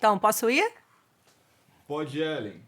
Então, posso ir? Pode, Ellen.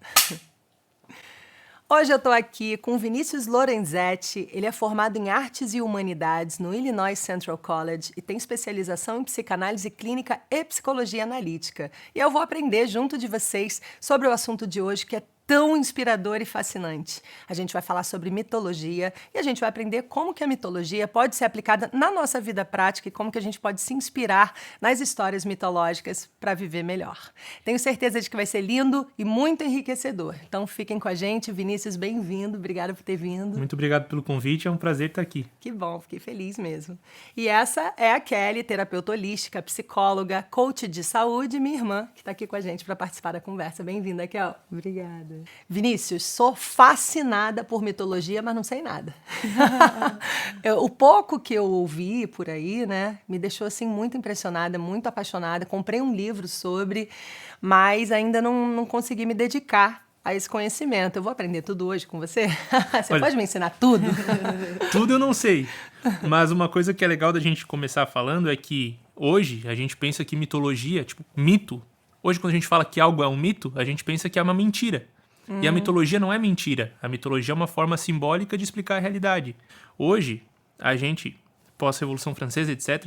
Hoje eu estou aqui com Vinícius Lorenzetti. Ele é formado em Artes e Humanidades no Illinois Central College e tem especialização em psicanálise clínica e psicologia analítica. E eu vou aprender junto de vocês sobre o assunto de hoje, que é tão inspirador e fascinante. A gente vai falar sobre mitologia e a gente vai aprender como que a mitologia pode ser aplicada na nossa vida prática e como que a gente pode se inspirar nas histórias mitológicas para viver melhor. Tenho certeza de que vai ser lindo e muito enriquecedor. Então fiquem com a gente. Vinícius, bem-vindo. Obrigada por ter vindo. Muito obrigado pelo convite, é um prazer estar aqui. Que bom, fiquei feliz mesmo. E essa é a Kelly, terapeuta holística, psicóloga, coach de saúde, minha irmã, que está aqui com a gente para participar da conversa. Bem-vinda, Kelly. Obrigada. Vinícius, sou fascinada por mitologia, mas não sei nada. O pouco que eu ouvi por aí, né, me deixou assim muito impressionada, muito apaixonada. Comprei um livro sobre, mas ainda não consegui me dedicar a esse conhecimento. Eu vou aprender tudo hoje com você? Você Olha, pode me ensinar tudo? Tudo eu não sei, mas uma coisa que é legal da gente começar falando é que hoje a gente pensa que mitologia, tipo mito, hoje quando a gente fala que algo é um mito, a gente pensa que é uma mentira. E a mitologia não é mentira. A mitologia é uma forma simbólica de explicar a realidade. Hoje, a gente, pós-Revolução Francesa, etc.,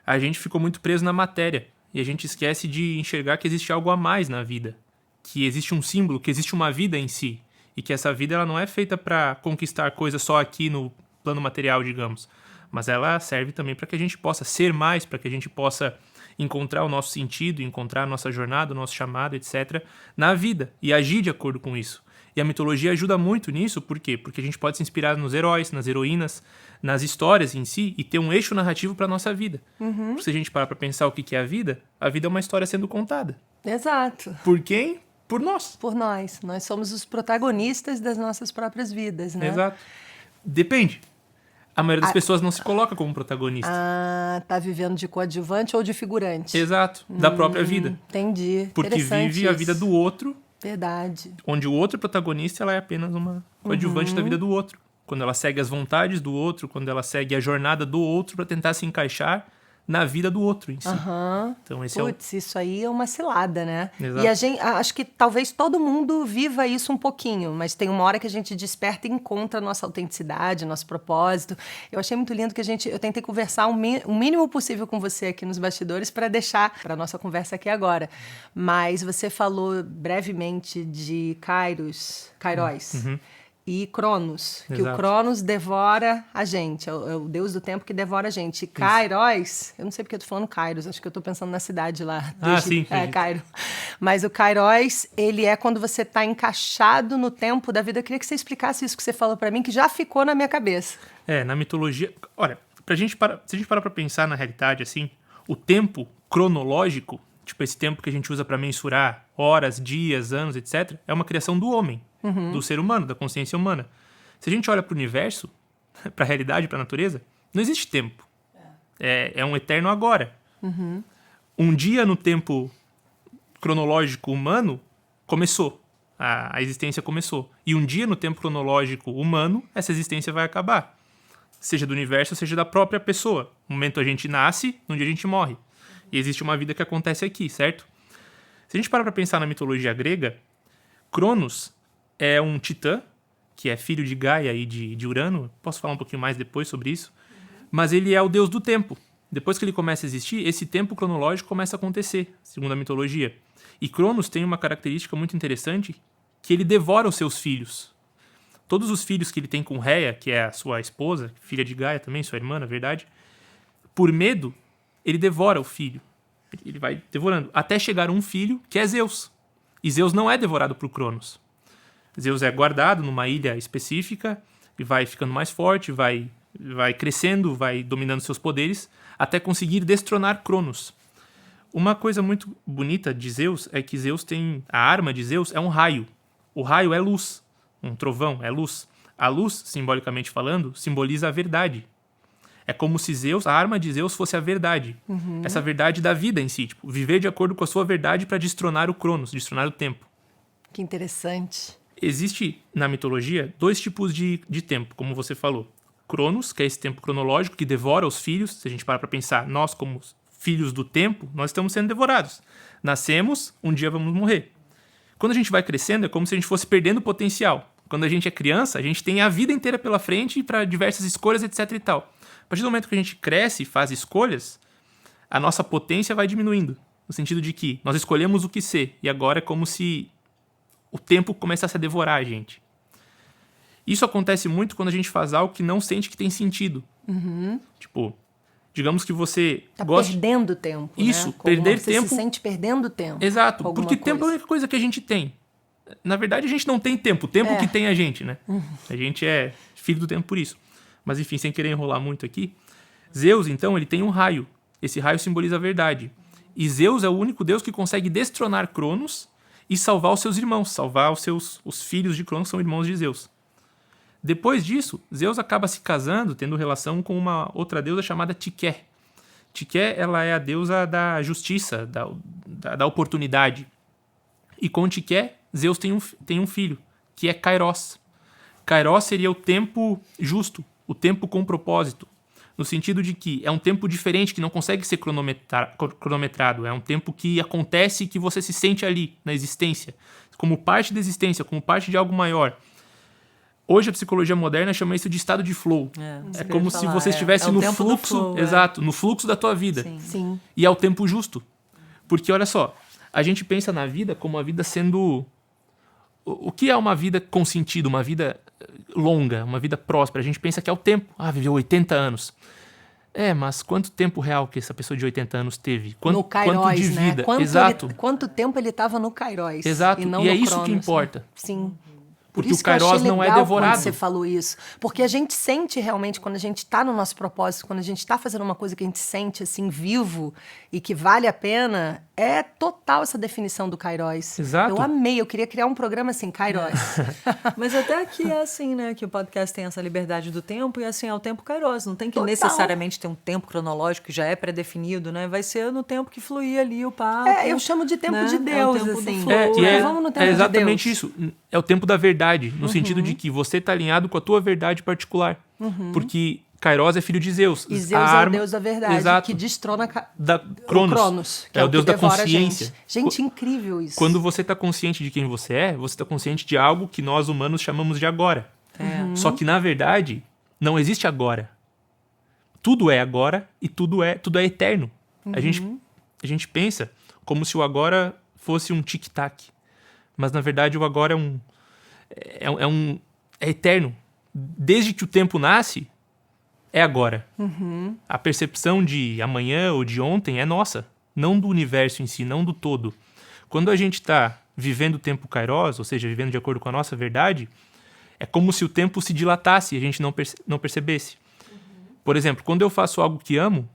a gente ficou muito preso na matéria. E a gente esquece de enxergar que existe algo a mais na vida. Que existe um símbolo, que existe uma vida em si. E que essa vida ela não é feita para conquistar coisas só aqui no plano material, digamos. Mas ela serve também para que a gente possa ser mais, para que a gente possa encontrar o nosso sentido, encontrar a nossa jornada, o nosso chamado, etc., na vida e agir de acordo com isso. E a mitologia ajuda muito nisso, por quê? Porque a gente pode se inspirar nos heróis, nas heroínas, nas histórias em si e ter um eixo narrativo para a nossa vida. Se a gente parar para pensar o que é a vida é uma história sendo contada. Exato. Por quem? Por nós. Por nós. Nós somos os protagonistas das nossas próprias vidas, né? Exato. Depende. A maioria das pessoas não se coloca como protagonista. Ah, tá vivendo de coadjuvante ou de figurante? Exato, da própria vida. Entendi. Porque vive a vida do outro. Verdade. Onde o outro protagonista ela é apenas uma coadjuvante da vida do outro. Quando ela segue as vontades do outro, quando ela segue a jornada do outro para tentar se encaixar na vida do outro em si. Então esse Putz, isso aí é uma cilada, né? Exato. E a gente, acho que talvez todo mundo viva isso um pouquinho, mas tem uma hora que a gente desperta e encontra a nossa autenticidade, nosso propósito. Eu achei muito lindo que eu tentei conversar o mínimo possível com você aqui nos bastidores para deixar para nossa conversa aqui agora. Mas você falou brevemente de Kairos. E Cronos, que Exato. o Cronos devora a gente, é o deus do tempo que devora a gente. E Kairos, eu não sei porque eu tô falando Kairos, acho que eu tô pensando na cidade lá. Sim. Cairo. Mas o Kairos, ele é quando você tá encaixado no tempo da vida. Eu queria que você explicasse isso que você falou pra mim, que já ficou na minha cabeça. na mitologia... Olha, se a gente parar pra pensar na realidade, assim, o tempo cronológico, tipo esse tempo que a gente usa pra mensurar horas, dias, anos, etc., é uma criação do homem. Do ser humano, da consciência humana. Se a gente olha para o universo, para a realidade, para a natureza, não existe tempo. É um eterno agora. Um dia no tempo cronológico humano começou. A existência começou. E um dia no tempo cronológico humano, essa existência vai acabar. Seja do universo, seja da própria pessoa. No momento a gente nasce, no dia a gente morre. E existe uma vida que acontece aqui, certo? Se a gente parar para pensar na mitologia grega, Cronos é um titã, que é filho de Gaia e de Urano. Posso falar um pouquinho mais depois sobre isso. Mas ele é o deus do tempo. Depois que ele começa a existir, esse tempo cronológico começa a acontecer, segundo a mitologia. E Cronos tem uma característica muito interessante, que ele devora os seus filhos. Todos os filhos que ele tem com Rhea, que é a sua esposa, filha de Gaia também, sua irmã, na verdade, por medo, ele devora o filho. Ele vai devorando. Até chegar um filho, que é Zeus. E Zeus não é devorado por Cronos. Zeus é guardado numa ilha específica e vai ficando mais forte, vai crescendo, vai dominando seus poderes, até conseguir destronar Cronos. Uma coisa muito bonita de Zeus é que Zeus tem... A arma de Zeus é um raio. O raio é luz. Um trovão é luz. A luz, simbolicamente falando, simboliza a verdade. É como se a arma de Zeus fosse a verdade. Essa verdade da vida em si. Tipo, viver de acordo com a sua verdade para destronar o Cronos, destronar o tempo. Que interessante. Existe, na mitologia, 2 tipos de tempo, como você falou. Cronos, que é esse tempo cronológico que devora os filhos. Se a gente parar para pensar, nós como filhos do tempo, nós estamos sendo devorados. Nascemos, um dia vamos morrer. Quando a gente vai crescendo, é como se a gente fosse perdendo o potencial. Quando a gente é criança, a gente tem a vida inteira pela frente para diversas escolhas, etc e tal. A partir do momento que a gente cresce e faz escolhas, a nossa potência vai diminuindo. No sentido de que nós escolhemos o que ser. E agora é como se o tempo começasse a devorar a gente. Isso acontece muito quando a gente faz algo que não sente que tem sentido. Tipo, digamos que você Tá gosta... perdendo tempo, Isso, né? perder você tempo... se sente perdendo tempo. Exato, com alguma porque tempo é a coisa. única coisa que a gente tem. Na verdade, a gente não tem tempo. O tempo que tem a gente, né? A gente é filho do tempo por isso. Mas, enfim, sem querer enrolar muito aqui. Zeus, então, ele tem um raio. Esse raio simboliza a verdade. E Zeus é o único deus que consegue destronar Cronos e salvar os seus irmãos. Salvar os filhos de Cronos, que são irmãos de Zeus. Depois disso, Zeus acaba se casando, tendo relação com uma outra deusa chamada Tiké. Tiké, ela é a deusa da justiça, da oportunidade. E com Tiké, Zeus tem um filho, que é Kairos. Kairos seria o tempo justo, o tempo com propósito. No sentido de que é um tempo diferente, que não consegue ser cronometrado. É um tempo que acontece e que você se sente ali, na existência. Como parte da existência, como parte de algo maior. Hoje a psicologia moderna chama isso de estado de flow. É como se você estivesse no fluxo, flow, exato, no fluxo da tua vida. Sim. E é o tempo justo. Porque, olha só, a gente pensa na vida como a vida sendo... O que é uma vida com sentido, uma vida longa, uma vida próspera? A gente pensa que é o tempo. Viveu 80 anos. Mas quanto tempo real que essa pessoa de 80 anos teve? No Kairos, quanto de vida? Né? Exato. Quanto tempo ele estava no Kairos. Exato. E não e é no isso Cronos, que importa. Né? Sim. Porque isso o Kairos não é devorado. Quando você falou isso. Porque a gente sente realmente, quando a gente está no nosso propósito, quando a gente está fazendo uma coisa que a gente sente assim, vivo e que vale a pena, é total essa definição do Kairos. Exato. Eu amei, eu queria criar um programa assim, Kairos. Mas até aqui é assim, né? Que o podcast tem essa liberdade do tempo e assim é o tempo Kairos. Não tem que Total. necessariamente ter um tempo cronológico que já é pré-definido, né? Vai ser no tempo que fluir ali o papo. Eu chamo de tempo né? de Deus, é o tempo assim. do flow, Vamos no tempo de exatamente Deus. isso. É o tempo da verdade, no sentido de que você está alinhado com a tua verdade particular. Porque Kairos é filho de Zeus. E Zeus é o deus da verdade, exato, que destrona Cronos. o Cronos, que é o deus que da devora consciência. a gente. Gente, incrível isso. Quando você está consciente de quem você está consciente de algo que nós humanos chamamos de agora. Só que, na verdade, não existe agora. Tudo é agora e tudo é eterno. A gente pensa como se o agora fosse um tic-tac. Mas, na verdade, o agora é eterno. Desde que o tempo nasce, é agora. A percepção de amanhã ou de ontem é nossa, não do universo em si, não do todo. Quando a gente está vivendo o tempo Kairos, ou seja, vivendo de acordo com a nossa verdade, é como se o tempo se dilatasse e a gente não percebesse. Por exemplo, quando eu faço algo que amo,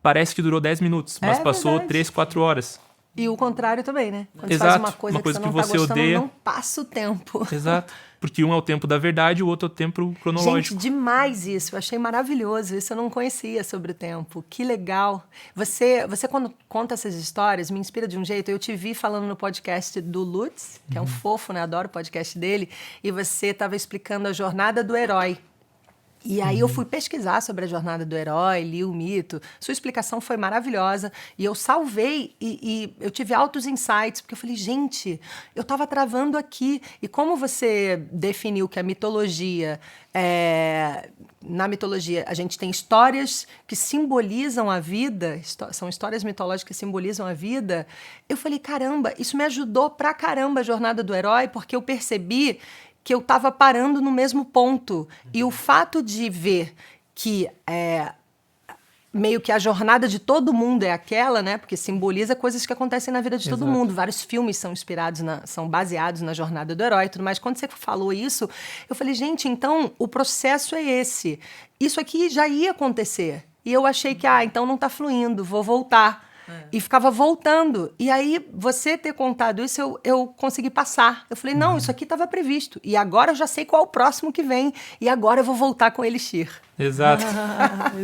parece que durou 10 minutos, mas passou verdade. 3, 4 horas. E o contrário também, né? Quando Exato. você faz uma coisa que você não tá gostando, odeia. não passa o tempo. Exato. Porque um é o tempo da verdade e o outro é o tempo cronológico. Gente, demais isso. Eu achei maravilhoso. Isso eu não conhecia sobre o tempo. Que legal. Você quando conta essas histórias, me inspira de um jeito. Eu te vi falando no podcast do Lutz, que é um fofo, né? Adoro o podcast dele. E você estava explicando a jornada do herói. E aí eu fui pesquisar sobre a jornada do herói, li o mito. Sua explicação foi maravilhosa. E eu salvei e eu tive altos insights, porque eu falei, gente, eu estava travando aqui. E como você definiu que a mitologia... Na mitologia, a gente tem histórias que simbolizam a vida, são histórias mitológicas que simbolizam a vida. Eu falei, caramba, isso me ajudou pra caramba a jornada do herói, porque eu percebi que eu estava parando no mesmo ponto. E o fato de ver que meio que a jornada de todo mundo é aquela, né? Porque simboliza coisas que acontecem na vida de todo mundo. Vários filmes são são baseados na jornada do herói e tudo mais. Quando você falou isso, eu falei, gente, então o processo é esse. Isso aqui já ia acontecer. E eu achei que, então não está fluindo, vou voltar. E ficava voltando. E aí, você ter contado isso, eu consegui passar. Eu falei, não, isso aqui estava previsto. E agora eu já sei qual é o próximo que vem. E agora eu vou voltar com Elixir. Exato.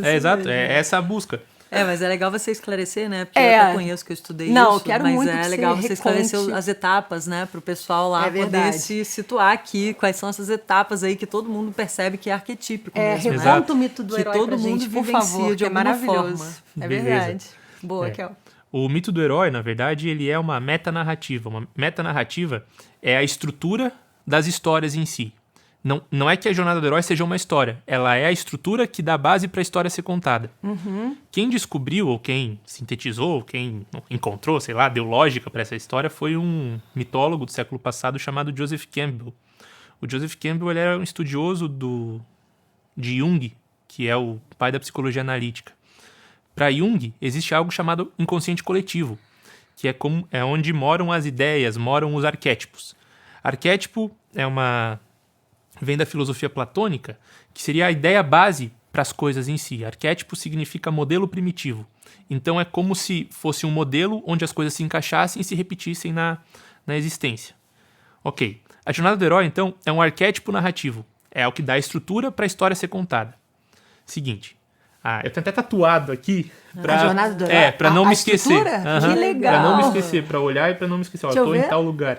Exato. É essa a busca. Mas é legal você esclarecer, né? Porque eu até conheço que eu estudei não, isso. Quero mas muito é que legal você esclarecer reconte. as etapas, né? Para o pessoal lá poder verdade. se situar aqui. Quais são essas etapas aí que todo mundo percebe que é arquetípico mesmo, né? Reconta o mito do que herói todo pra mundo gente, por vivencia favor, de que é alguma maravilhoso. forma. É Beleza. verdade. Boa, É. Kel. O mito do herói, na verdade, ele é uma metanarrativa. Uma metanarrativa é a estrutura das histórias em si. Não é que a jornada do herói seja uma história. Ela é a estrutura que dá base para a história ser contada. Quem descobriu, ou quem sintetizou, ou quem encontrou, sei lá, deu lógica para essa história, foi um mitólogo do século passado chamado Joseph Campbell. O Joseph Campbell ele era um estudioso de Jung, que é o pai da psicologia analítica. Para Jung, existe algo chamado inconsciente coletivo, que é onde moram as ideias, moram os arquétipos. Arquétipo vem da filosofia platônica, que seria a ideia base para as coisas em si. Arquétipo significa modelo primitivo. Então é como se fosse um modelo onde as coisas se encaixassem e se repetissem na existência. Ok. A jornada do herói, então, é um arquétipo narrativo. É o que dá estrutura para a história ser contada. Seguinte. Eu tenho até tatuado aqui. A jornada do herói? Pra não me esquecer. Estrutura? Que legal. Pra não me esquecer, pra olhar e pra não me esquecer. Ó, Deixa eu tô em ver. tal lugar.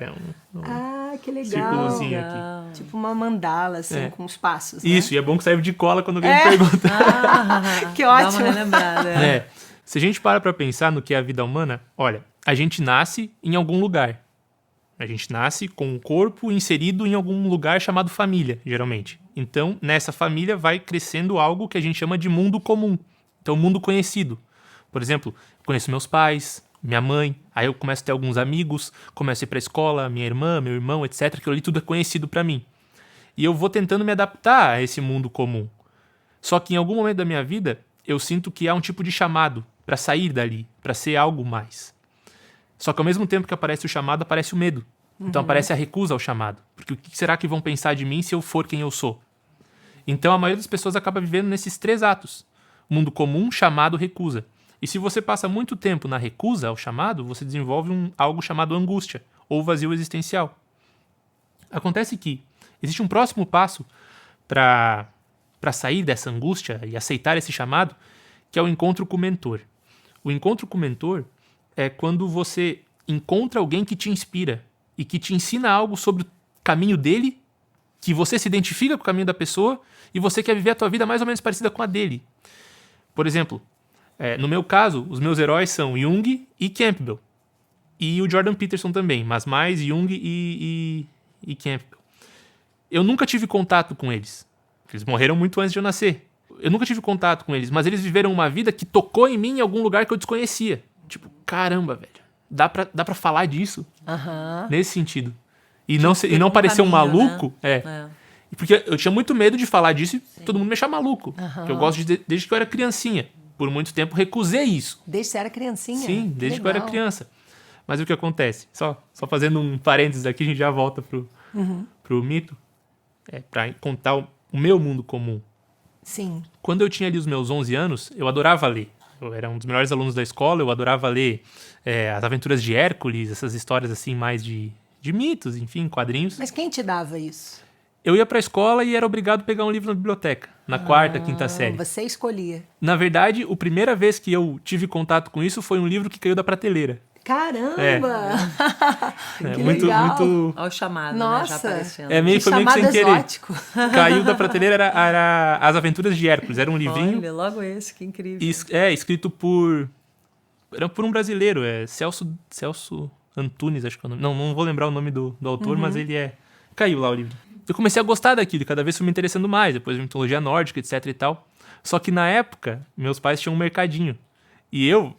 Que legal. Círculozinho aqui. Tipo uma mandala, assim, com os passos, né? Isso, e é bom que serve de cola quando alguém me pergunta. Que Dá ótimo. uma relembrada. Se a gente para pra pensar no que é a vida humana, olha, a gente nasce em algum lugar. A gente nasce com um corpo inserido em algum lugar chamado família, geralmente. Então, nessa família vai crescendo algo que a gente chama de mundo comum. Então, mundo conhecido. Por exemplo, eu conheço meus pais, minha mãe, aí eu começo a ter alguns amigos, começo a ir pra escola, minha irmã, meu irmão, etc. Aquilo ali tudo é conhecido pra mim. E eu vou tentando me adaptar a esse mundo comum. Só que em algum momento da minha vida, eu sinto que há um tipo de chamado pra sair dali, pra ser algo mais. Só que ao mesmo tempo que aparece o chamado, aparece o medo. Então aparece a recusa ao chamado. Porque o que será que vão pensar de mim se eu for quem eu sou? Então a maioria das pessoas acaba vivendo nesses 3 atos. Mundo comum, chamado, recusa. E se você passa muito tempo na recusa ao chamado, você desenvolve algo chamado angústia, ou vazio existencial. Acontece que existe um próximo passo para sair dessa angústia e aceitar esse chamado, que é o encontro com o mentor. O encontro com o mentor é quando você encontra alguém que te inspira e que te ensina algo sobre o caminho dele, que você se identifica com o caminho da pessoa e você quer viver a tua vida mais ou menos parecida com a dele. Por exemplo, no meu caso, os meus heróis são Jung e Campbell. E o Jordan Peterson também, mas mais Jung e Campbell. Eu nunca tive contato com eles. Eles morreram muito antes de eu nascer. Eu nunca tive contato com eles, mas eles viveram uma vida que tocou em mim em algum lugar que eu desconhecia. Tipo, caramba, velho. Dá pra falar disso? Nesse sentido. E não parecer um caminho, maluco. né? Porque eu tinha muito medo de falar disso e todo mundo me achar maluco. Que eu gosto desde que eu era criancinha. Por muito tempo recusei isso. Desde que você era criancinha? Sim, desde que eu era legal. criança. Mas o que acontece? Só fazendo um parênteses aqui, a gente já volta pro mito. Pra contar o meu mundo comum. Sim. Quando eu tinha ali os meus 11 anos, eu adorava ler. Eu era um dos melhores alunos da escola, eu adorava ler As Aventuras de Hércules, essas histórias assim mais de mitos, enfim, quadrinhos. Mas quem te dava isso? Eu ia pra escola e era obrigado a pegar um livro na biblioteca, na 4ª, 5ª série. Você escolhia. Na verdade, a primeira vez que eu tive contato com isso foi um livro que caiu da prateleira. Caramba! Que muito, legal. muito... Olha o chamado, né? Nossa. Já aparecendo. Foi meio que sem chamado querer. exótico. Caiu da prateleira, era As Aventuras de Hércules. Era um livrinho Olha, logo esse, que incrível. escrito por um brasileiro, Celso Antunes, acho que é o nome. Não vou lembrar o nome do autor, mas ele caiu lá o livro. Eu comecei a gostar daquilo, cada vez fui me interessando mais, depois de mitologia nórdica, etc e tal. Só que na época, meus pais tinham um mercadinho. E eu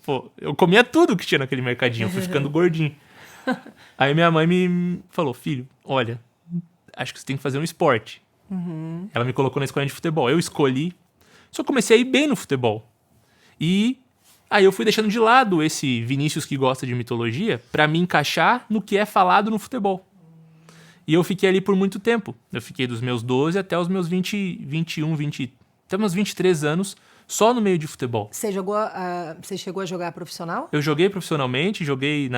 comia tudo que tinha naquele mercadinho, eu fui ficando gordinho. Aí minha mãe me falou, filho, olha, acho que você tem que fazer um esporte. Ela me colocou na escolinha de futebol, eu escolhi, só comecei a ir bem no futebol. E aí eu fui deixando de lado esse Vinícius que gosta de mitologia pra me encaixar no que é falado no futebol. E eu fiquei ali por muito tempo. Eu fiquei dos meus 12 até os meus 21, até meus 23 anos, só no meio de futebol. Você chegou a jogar profissional? Eu joguei profissionalmente, joguei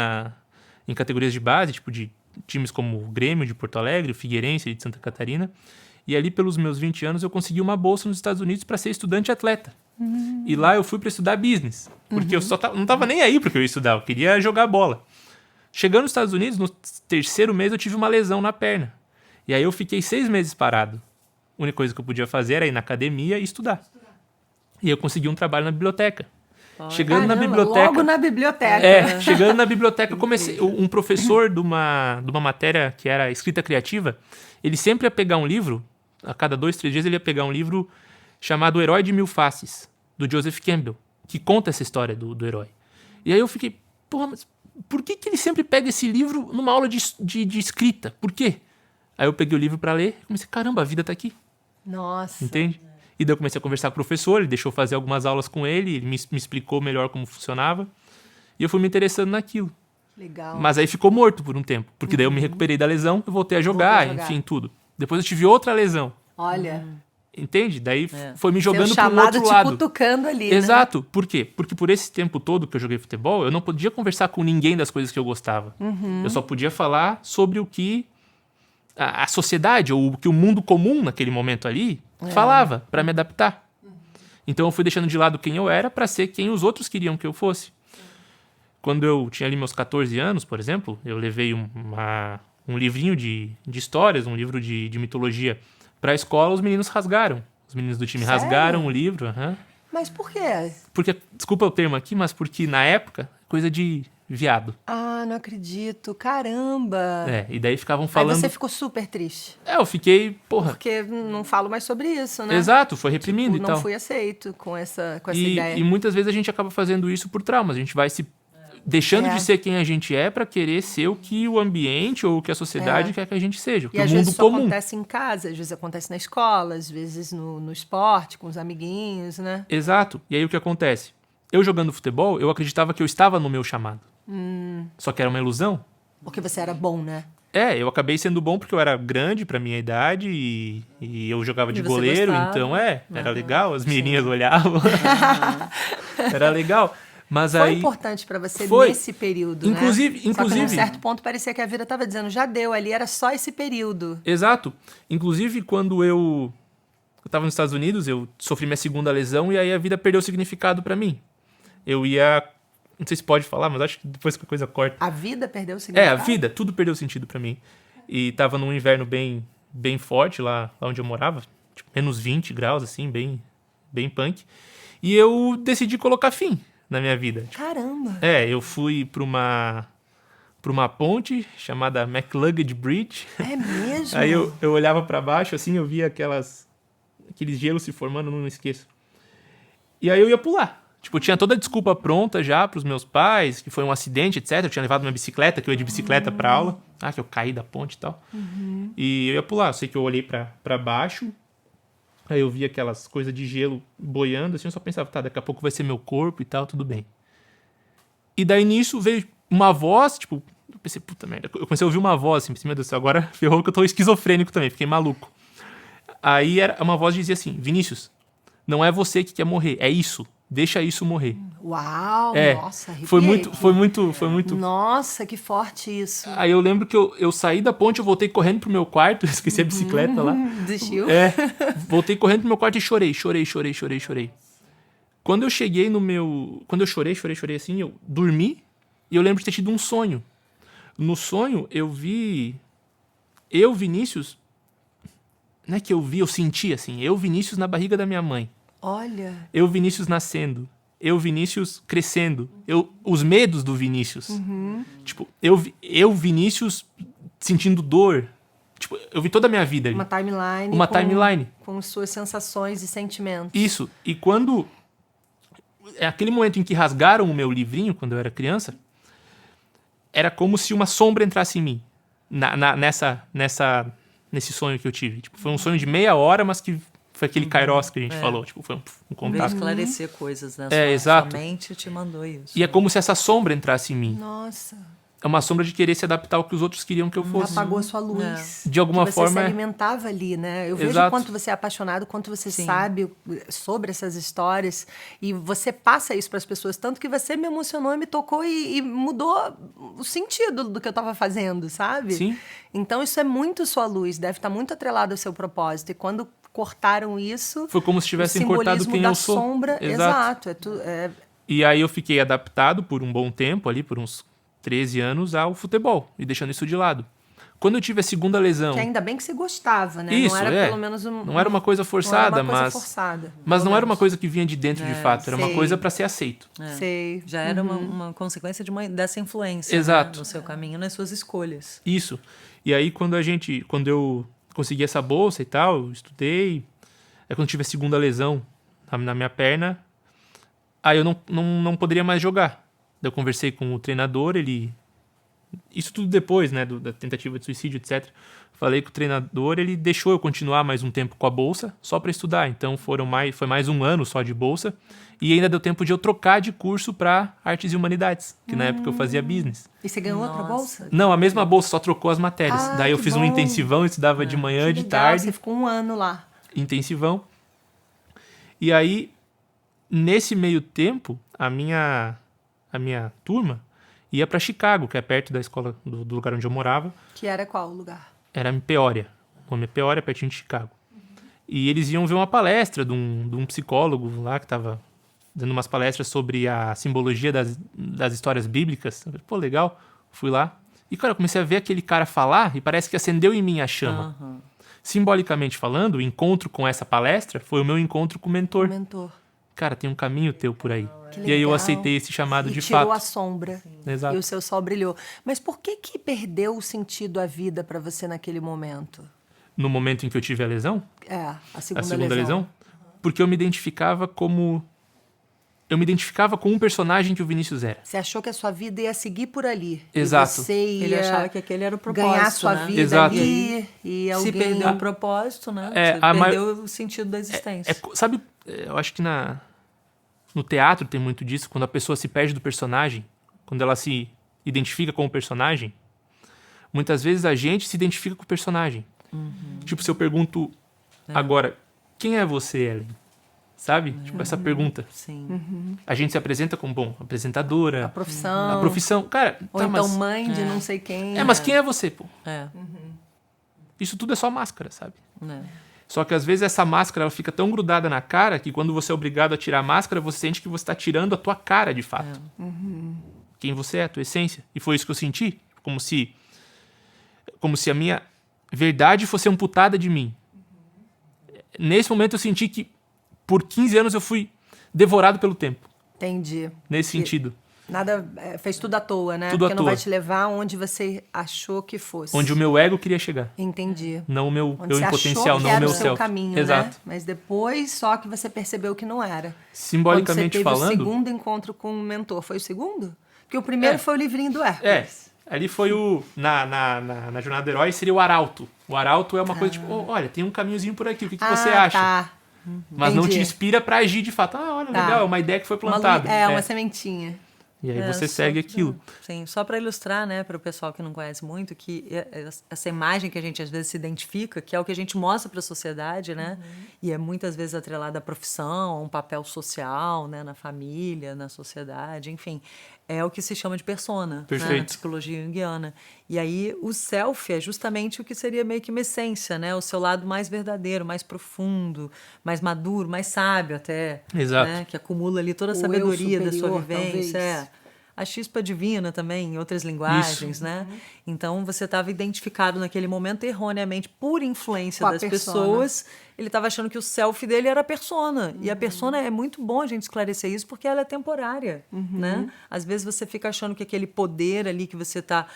em categorias de base, tipo de times como o Grêmio de Porto Alegre, o Figueirense de Santa Catarina. E ali, pelos meus 20 anos, eu consegui uma bolsa nos Estados Unidos para ser estudante atleta. E lá eu fui para estudar business. Porque eu não tava nem aí porque eu ia estudar, eu queria jogar bola. Chegando nos Estados Unidos, no 3º mês eu tive uma lesão na perna. E aí eu fiquei 6 meses parado. A única coisa que eu podia fazer era ir na academia e estudar. E eu consegui um trabalho na biblioteca. Chegando na Caramba, biblioteca... logo na biblioteca. Chegando na biblioteca, eu comecei... Um professor de uma matéria que era escrita criativa, ele sempre ia pegar um livro, a cada 2, 3 dias ele ia pegar um livro chamado O Herói de Mil Faces, do Joseph Campbell, que conta essa história do herói. E aí eu fiquei, porra, mas por que ele sempre pega esse livro numa aula de escrita? Por quê? Aí eu peguei o livro pra ler e comecei, caramba, a vida tá aqui. Nossa. Entende? E daí eu comecei a conversar com o professor, ele deixou eu fazer algumas aulas com ele, ele me explicou melhor como funcionava. E eu fui me interessando naquilo. Legal. Mas aí ficou morto por um tempo, porque daí eu me recuperei da lesão, eu voltei a jogar, enfim, tudo. Depois eu tive outra lesão. Olha, Entende? Daí foi me jogando seu para um chamado outro te lado. cutucando ali, né? Exato. Por quê? Porque por esse tempo todo que eu joguei futebol, eu não podia conversar com ninguém das coisas que eu gostava. Eu só podia falar sobre o que a sociedade, ou o que o mundo comum naquele momento ali falava, para me adaptar. Então eu fui deixando de lado quem eu era para ser quem os outros queriam que eu fosse. Quando eu tinha ali meus 14 anos, por exemplo, eu levei um livrinho de histórias, um livro de mitologia para a escola, os meninos rasgaram. Os meninos do time Sério? rasgaram o livro. Mas por quê? Porque, desculpa o termo aqui, mas porque na época, coisa de viado. Ah, não acredito. Caramba. E daí ficavam Aí falando... você ficou super triste. Eu fiquei, porra... Porque não falo mais sobre isso, né? Exato, foi reprimindo Tipo, e não tal. fui aceito com essa E ideia. muitas vezes a gente acaba fazendo isso por traumas. A gente vai se deixando É. de ser quem a gente é para querer ser o que o ambiente ou o que a sociedade quer que a gente seja. O que E o às mundo vezes isso comum. acontece em casa, às vezes acontece na escola, às vezes no esporte, com os amiguinhos, né? Exato. E aí o que acontece? Eu jogando futebol, eu acreditava que eu estava no meu chamado. Só que era uma ilusão. Porque você era bom, né? Eu acabei sendo bom porque eu era grande pra minha idade e eu jogava de E você goleiro, gostava. então era legal, as menininhas olhavam. Era legal. Mas Foi aí importante pra você Foi. nesse período, Inclusive- né? Só que inclusive- num certo ponto parecia que a vida tava dizendo, já deu ali, era só esse período. Exato. Inclusive, quando eu estava nos Estados Unidos, eu sofri minha segunda lesão e aí a vida perdeu significado pra mim. Eu ia... Não sei se pode falar, mas acho que depois que a coisa corta. A vida perdeu o A significado? vida, tudo perdeu sentido pra mim. E tava num inverno bem forte lá onde eu morava. Tipo, menos 20 graus, assim, bem punk. E eu decidi colocar fim na minha vida. Caramba. Eu fui pra uma ponte chamada McLuggage Bridge. É mesmo? Aí eu olhava pra baixo, assim, eu via aqueles gelos se formando, não esqueço. E aí eu ia pular. Tipo, eu tinha toda a desculpa pronta já pros meus pais, que foi um acidente, etc. Eu tinha levado minha bicicleta, que eu ia de bicicleta pra aula. Que eu caí da ponte e tal. E eu ia pular. Eu sei que eu olhei pra baixo, aí eu vi aquelas coisas de gelo boiando, assim, eu só pensava, tá, daqui a pouco vai ser meu corpo e tal, tudo bem. E daí nisso veio uma voz, tipo, eu pensei, puta merda. Eu comecei a ouvir uma voz, assim, meu Deus do céu, agora ferrou que eu tô esquizofrênico também, fiquei maluco. Aí uma voz dizia assim, Vinícius, não é você que quer morrer, é isso. Deixa isso morrer. Uau, nossa, arrepiei. Foi muito. Nossa, que forte isso. Aí eu lembro que eu saí da ponte, eu voltei correndo pro meu quarto, esqueci a bicicleta lá. Desistiu? Voltei correndo pro meu quarto e chorei. Quando eu cheguei no meu... Quando eu chorei assim, eu dormi e eu lembro de ter tido um sonho. No sonho, eu vi... Vinícius... Não é que eu senti assim. Vinícius na barriga da minha mãe. Olha. Vinícius nascendo. Vinícius crescendo. Os medos do Vinícius. Tipo, Vinícius sentindo dor. Tipo, eu vi toda a minha vida ali. Uma timeline. Timeline. Com suas sensações e sentimentos. Isso. E quando... aquele momento em que rasgaram o meu livrinho, quando eu era criança, era como se uma sombra entrasse em mim. Nesse sonho que eu tive. Tipo, foi um sonho de meia hora, mas que foi aquele kairos que a gente falou. Tipo, foi um Veio contato. esclarecer coisas, né? Exato. Sua mente te mandou isso. E é como se essa sombra entrasse em mim. Nossa. É uma sombra de querer se adaptar ao que os outros queriam que eu fosse. Apagou a sua luz. De alguma que forma, Você se alimentava ali, né? Eu vejo Exato. o quanto você é apaixonado, o quanto você Sim. sabe sobre essas histórias. E você passa isso para as pessoas. Tanto que você me emocionou e me tocou e mudou o sentido do que eu estava fazendo, sabe? Sim. Então isso é muito sua luz. Deve estar muito atrelado ao seu propósito. E quando cortaram isso... Foi como se tivessem cortado quem da eu sou. sombra, exato. E aí eu fiquei adaptado por um bom tempo ali, por uns 13 anos, ao futebol. E deixando isso de lado. Quando eu tive a segunda lesão... Que ainda bem que você gostava, né? Isso, não era pelo menos não era uma coisa forçada, não era uma coisa mas... forçada. Mas não era uma coisa que vinha de dentro de fato, era uma sei. coisa para ser aceito. Sei. Já era uma consequência dessa influência, Exato. né, no seu caminho, nas suas escolhas. Isso. E aí, quando eu consegui essa bolsa e tal, eu estudei. Aí, quando eu tive a segunda lesão na minha perna, aí eu não poderia mais jogar. Daí eu conversei com o treinador, isso tudo depois, né, da tentativa de suicídio, etc. Falei com o treinador, ele deixou eu continuar mais um tempo com a bolsa, só para estudar. Então, foi mais um ano só de bolsa. E ainda deu tempo de eu trocar de curso para Artes e Humanidades, que na época eu fazia business. E você ganhou outra bolsa? Não, a mesma bolsa, só trocou as matérias. Daí eu que fiz um bom. intensivão, estudava de manhã, Que de legal, tarde. Você ficou um ano lá. Intensivão. E aí, nesse meio tempo, a minha turma ia para Chicago, que é perto da escola do lugar onde eu morava. Que era qual o lugar? Era em Peoria. O nome é Peoria, pertinho de Chicago. E eles iam ver uma palestra de um psicólogo lá que estava dando umas palestras sobre a simbologia das histórias bíblicas. Eu falei, pô, legal. Fui lá. E, cara, eu comecei a ver aquele cara falar e parece que acendeu em mim a chama. Simbolicamente falando, o encontro com essa palestra foi o meu encontro com o mentor. Mentor. Cara, tem um caminho teu por aí. Que E aí eu legal. aceitei esse chamado E de tirou fato. a sombra. Exato. E o seu sol brilhou. Mas por que perdeu o sentido à vida para você naquele momento? No momento em que eu tive a lesão, A a segunda segunda lesão, porque eu me identificava com um personagem que o Vinícius era. Você achou que a sua vida ia seguir por ali. Exato. E você ia Ele achava que aquele era o propósito, ganhar sua né? vida Exato. ali. E alguém... Se perdeu o propósito, né? É, Você a perdeu o sentido da existência. Sabe, eu acho que no teatro tem muito disso, quando a pessoa se perde do personagem, quando ela se identifica com o personagem, muitas vezes a gente se identifica com o personagem. Tipo, se eu pergunto agora, quem é você, Ellen? Sabe? Tipo, essa pergunta. Sim. A gente se apresenta como, apresentadora. A profissão. A profissão. Cara, Ou tá, então mas... mãe de não sei quem. mas quem é você, pô? É. Isso tudo é só máscara, sabe? Né? Só que às vezes essa máscara ela fica tão grudada na cara que quando você é obrigado a tirar a máscara, você sente que você está tirando a tua cara de fato. Quem você é, a tua essência. E foi isso que eu senti. Como se a minha verdade fosse amputada de mim. Nesse momento eu senti que por 15 anos eu fui devorado pelo tempo. Entendi. Nesse sentido. Nada, fez tudo à toa, né? Tudo à Porque não toa. vai te levar onde você achou que fosse. Onde o meu ego queria chegar. Entendi. Não o meu Onde você impotencial, achou que não o era meu o seu self. caminho, Exato. né? Mas depois só que você percebeu que não era. Simbolicamente Quando você teve falando... o segundo encontro com o mentor. Foi o segundo? Porque o primeiro foi o livrinho do Hércules. Ali foi na Jornada do Herói seria o arauto. O arauto é uma coisa tipo, olha, tem um caminhozinho por aqui, o que você acha? Tá. Mas não te Entendi. inspira pra agir de fato. Olha, Tá. legal, é uma ideia que foi plantada. Uma sementinha. E aí você segue aquilo. Sim, só para ilustrar, né, para o pessoal que não conhece muito, que essa imagem que a gente às vezes se identifica, que é o que a gente mostra para a sociedade, né, e é muitas vezes atrelada à profissão, a um papel social, né, na família, na sociedade, enfim, é o que se chama de persona, né, Perfeito. na psicologia junguiana. E aí o self é justamente o que seria meio que uma essência, né, o seu lado mais verdadeiro, mais profundo, mais maduro, mais sábio até, Exato. né, que acumula ali toda a O eu sabedoria da sua superior, vivência, talvez. a chispa divina também, em outras linguagens, né? Então, você estava identificado naquele momento erroneamente por influência Com a das persona. pessoas. Ele estava achando que o self dele era a persona. E a persona é muito bom a gente esclarecer isso porque ela é temporária, né? Às vezes você fica achando que aquele poder ali que você está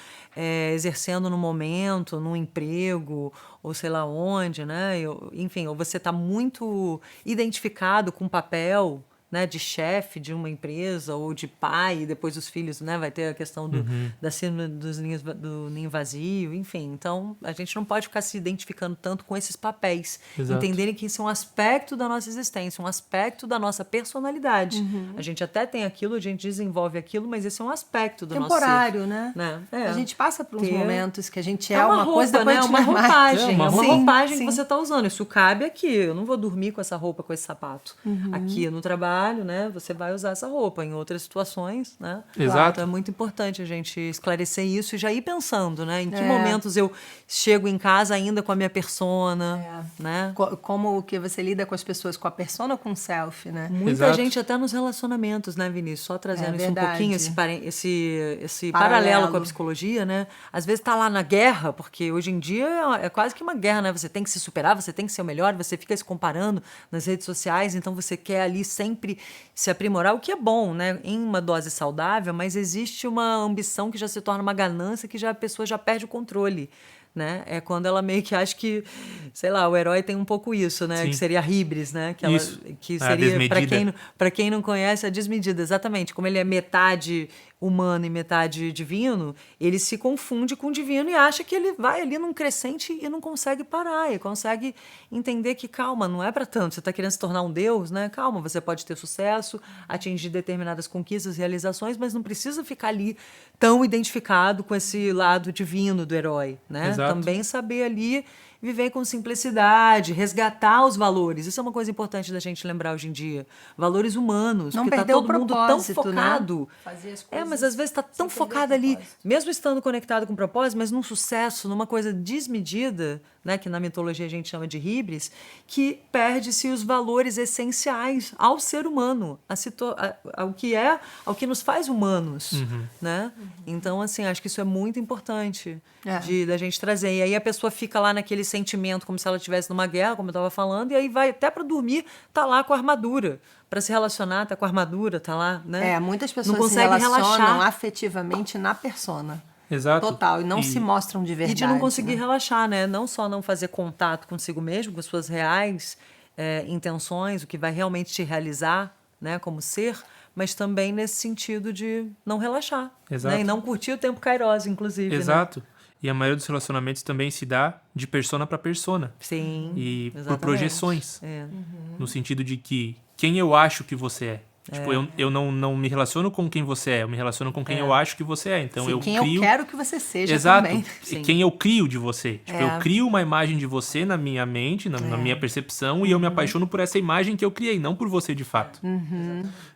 exercendo no momento, num emprego, ou sei lá onde, né? Enfim, ou você está muito identificado com o papel, né, de chefe de uma empresa ou de pai, e depois os filhos, né, vai ter a questão da síndrome do ninho vazio, enfim. Então, a gente não pode ficar se identificando tanto com esses papéis. Exato. Entenderem que isso é um aspecto da nossa existência, um aspecto da nossa personalidade. A gente até tem aquilo, a gente desenvolve aquilo, mas esse é um aspecto do Temporário, nosso ser. né? É. A gente passa por uns Que momentos que a gente é, é uma roupa, coisa, depois né? a gente Uma não é mais. roupagem. É uma É uma roupa. roupagem Sim. que você está usando. Isso cabe aqui. Eu não vou dormir com essa roupa, com esse sapato. Aqui no trabalho trabalho, né, você vai usar essa roupa. Em outras situações, né? Exato. Então é muito importante a gente esclarecer isso e já ir pensando, né? Em que momentos eu chego em casa ainda com a minha persona, né? Como que você lida com as pessoas, com a persona ou com o self, né? Muita Exato. gente até nos relacionamentos, né, Vinícius? Só trazendo isso um verdade. pouquinho, esse paralelo com a psicologia, né? Às vezes tá lá na guerra, porque hoje em dia é quase que uma guerra, né? Você tem que se superar, você tem que ser o melhor, você fica se comparando nas redes sociais, então você quer ali sempre se aprimorar, o que é bom, né? Em uma dose saudável, mas existe uma ambição que já se torna uma ganância, que já a pessoa já perde o controle. Né? É quando ela meio que acha que, sei lá, o herói tem um pouco isso, né? Sim. Que seria a híbris, né? Que Isso. que A seria, desmedida. para quem não conhece, a desmedida, exatamente. Como ele é metade humano e metade divino, ele se confunde com o divino e acha que ele vai ali num crescente e não consegue parar, e consegue entender que, calma, não é para tanto, você está querendo se tornar um deus, né? Calma, você pode ter sucesso, atingir determinadas conquistas, realizações, mas não precisa ficar ali tão identificado com esse lado divino do herói, né? Exato. Também saber ali viver com simplicidade, resgatar os valores. Isso é uma coisa importante da gente lembrar hoje em dia. Valores humanos, Não porque tá perder o todo mundo tão propósito, né? focado. Fazer as É, mas coisas às vezes tá tão sem perder o focado ali, propósito. mesmo estando conectado com o propósito, mas num sucesso, numa coisa desmedida, né, que na mitologia a gente chama de híbris, que perde-se os valores essenciais ao ser humano, ao que nos faz humanos, né? Então, assim, acho que isso é muito importante da gente trazer. E aí a pessoa fica lá naquele sentimento como se ela estivesse numa guerra, como eu estava falando, e aí vai até para dormir, tá lá com a armadura. Para se relacionar, tá com a armadura, tá lá, né? Muitas não pessoas se consegue relacionam relaxar. afetivamente na persona. Exato. Total, e não se mostram de verdade. E de não conseguir né? relaxar, né? Não só não fazer contato consigo mesmo, com as suas reais intenções, o que vai realmente te realizar, né, como ser, mas também nesse sentido de não relaxar. Exato. Né? E não curtir o tempo kairos, inclusive. Né? Exato. E a maioria dos relacionamentos também se dá de persona para persona. Sim. E por exatamente. projeções. É. No sentido de que quem eu acho que você é. Tipo, eu não me relaciono com quem você é, eu me relaciono com quem eu acho que você é. Então Sim, eu quem crio. eu quero que você seja Exato. também. E quem eu crio de você. Tipo, eu crio uma imagem de você na minha mente, na minha percepção, e eu me apaixono por essa imagem que eu criei, não por você de fato.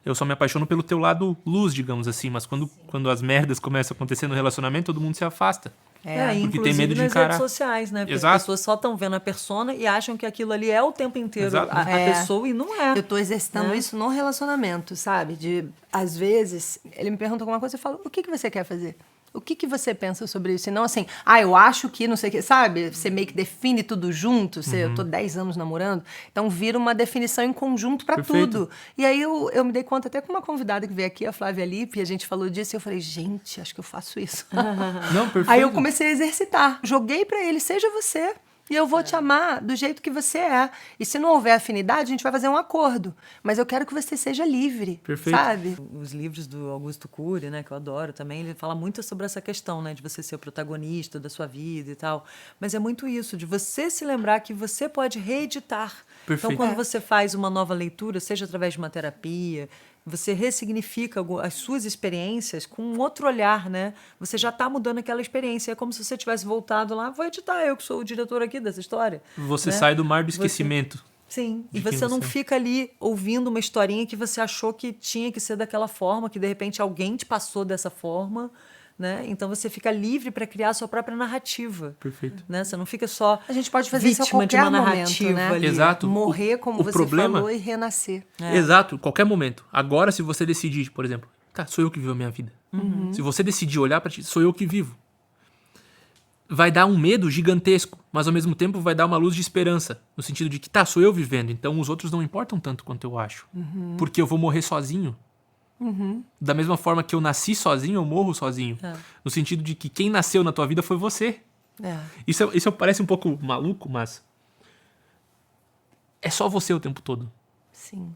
Eu só me apaixono pelo teu lado luz, digamos assim. Mas quando as merdas começam a acontecer no relacionamento, todo mundo se afasta. Porque inclusive tem medo de nas encarar. redes sociais, né? Porque Exato. as pessoas só estão vendo a persona e acham que aquilo ali é o tempo inteiro Exato. a pessoa e não é. Eu tô exercitando isso no relacionamento, sabe? Às vezes, ele me pergunta alguma coisa e eu falo, o que você quer fazer? O que você pensa sobre isso? E não assim, eu acho que não sei o que, sabe? Você meio que define tudo junto. Eu tô 10 anos namorando, então vira uma definição em conjunto pra Perfeito. tudo. E aí eu me dei conta até com uma convidada que veio aqui, a Flávia Lippe, e a gente falou disso, e eu falei, gente, acho que eu faço isso. Não, perfeito. Aí eu comecei a exercitar. Joguei pra ele, seja você. E eu vou te amar do jeito que você é. E se não houver afinidade, a gente vai fazer um acordo. Mas eu quero que você seja livre, Perfeito. sabe? Os livros do Augusto Cury, né, que eu adoro também, ele fala muito sobre essa questão, né, de você ser o protagonista da sua vida e tal. Mas é muito isso, de você se lembrar que você pode reeditar. Perfeito. Então, quando você faz uma nova leitura, seja através de uma terapia, você ressignifica as suas experiências com um outro olhar, né? Você já está mudando aquela experiência. É como se você tivesse voltado lá, vou editar, eu que sou o diretor aqui dessa história. Você né? sai do mar do esquecimento. Sim, e de quem você não você é. fica ali ouvindo uma historinha que você achou que tinha que ser daquela forma, que de repente alguém te passou dessa forma, né? Então você fica livre para criar a sua própria narrativa. Perfeito. Né? Você não fica só A gente pode fazer isso a vítima de qualquer uma momento, narrativa né? ali. Exato. Morrer, como O você problema- falou, e renascer. Exato, qualquer momento. Agora, se você decidir, por exemplo, sou eu que vivo a minha vida. Se você decidir olhar pra ti, sou eu que vivo. Vai dar um medo gigantesco, mas ao mesmo tempo vai dar uma luz de esperança. No sentido de que, sou eu vivendo, então os outros não importam tanto quanto eu acho. Porque eu vou morrer sozinho. Da mesma forma que eu nasci sozinho, eu morro sozinho. No sentido de que quem nasceu na tua vida foi você. Isso parece um pouco maluco, mas é só você o tempo todo. Sim.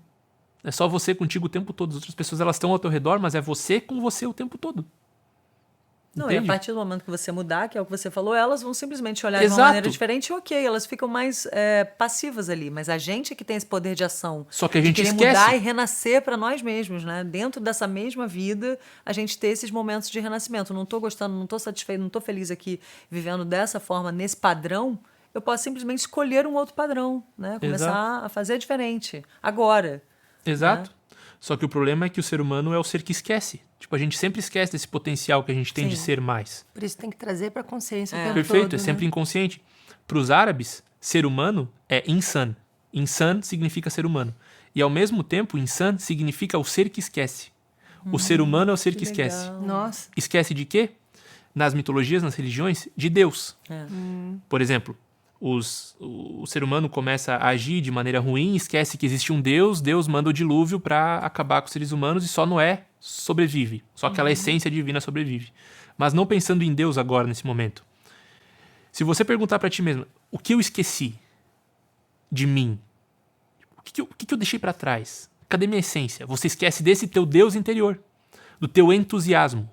É só você contigo o tempo todo. As outras pessoas elas estão ao teu redor, mas é você com você o tempo todo. Não, e a Entende? partir do momento que você mudar, que é o que você falou, elas vão simplesmente olhar de Exato. uma maneira diferente e ok, elas ficam mais passivas ali. Mas a gente é que tem esse poder de ação. Só que a de gente querer esquece. mudar e renascer para nós mesmos, né? Dentro dessa mesma vida, a gente ter esses momentos de renascimento. Não tô gostando, não tô satisfeito, não tô feliz aqui vivendo dessa forma, nesse padrão. Eu posso simplesmente escolher um outro padrão, né? Começar a fazer diferente. Agora. Exato. Só que o problema é que o ser humano é o ser que esquece. Tipo, a gente sempre esquece desse potencial que a gente tem de Sim. ser mais. Por isso tem que trazer para a consciência o tempo Perfeito, todo, é sempre inconsciente. Para os árabes, ser humano é insan. Insan significa ser humano. E ao mesmo tempo, insan significa o ser que esquece. O ser humano é o ser que esquece. né? Nossa. Esquece de quê? Nas mitologias, nas religiões, de Deus. Por exemplo, o ser humano começa a agir de maneira ruim, esquece que existe um Deus, Deus manda o dilúvio para acabar com os seres humanos e só Noé sobrevive. Só aquela essência divina sobrevive. Mas não pensando em Deus agora, nesse momento. Se você perguntar para ti mesmo, o que eu esqueci de mim? O que eu deixei para trás? Cadê minha essência? Você esquece desse teu Deus interior, do teu entusiasmo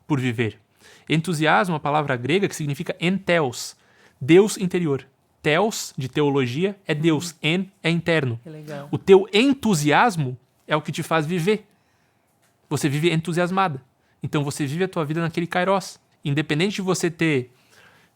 por viver. Entusiasmo é uma palavra grega que significa entheos, Deus interior. Theos, de teologia, é Deus. En é interno. Que legal. O teu entusiasmo é o que te faz viver. Você vive entusiasmada. Então você vive a tua vida naquele kairos. Independente de você ter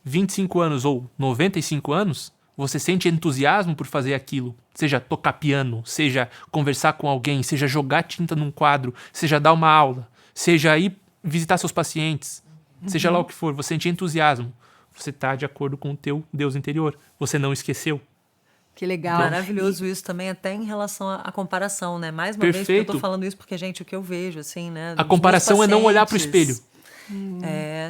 25 anos ou 95 anos, você sente entusiasmo por fazer aquilo. Seja tocar piano, seja conversar com alguém, seja jogar tinta num quadro, seja dar uma aula, seja ir visitar seus pacientes, seja lá o que for, você sente entusiasmo. Você está de acordo com o teu Deus interior. Você não esqueceu. Que legal. Maravilhoso isso também, até em relação à comparação, né? Mais uma vez, porque eu Perfeito. tô falando isso porque, gente, o que eu vejo, assim, né? A dos comparação meus é não olhar para o pacientes. espelho.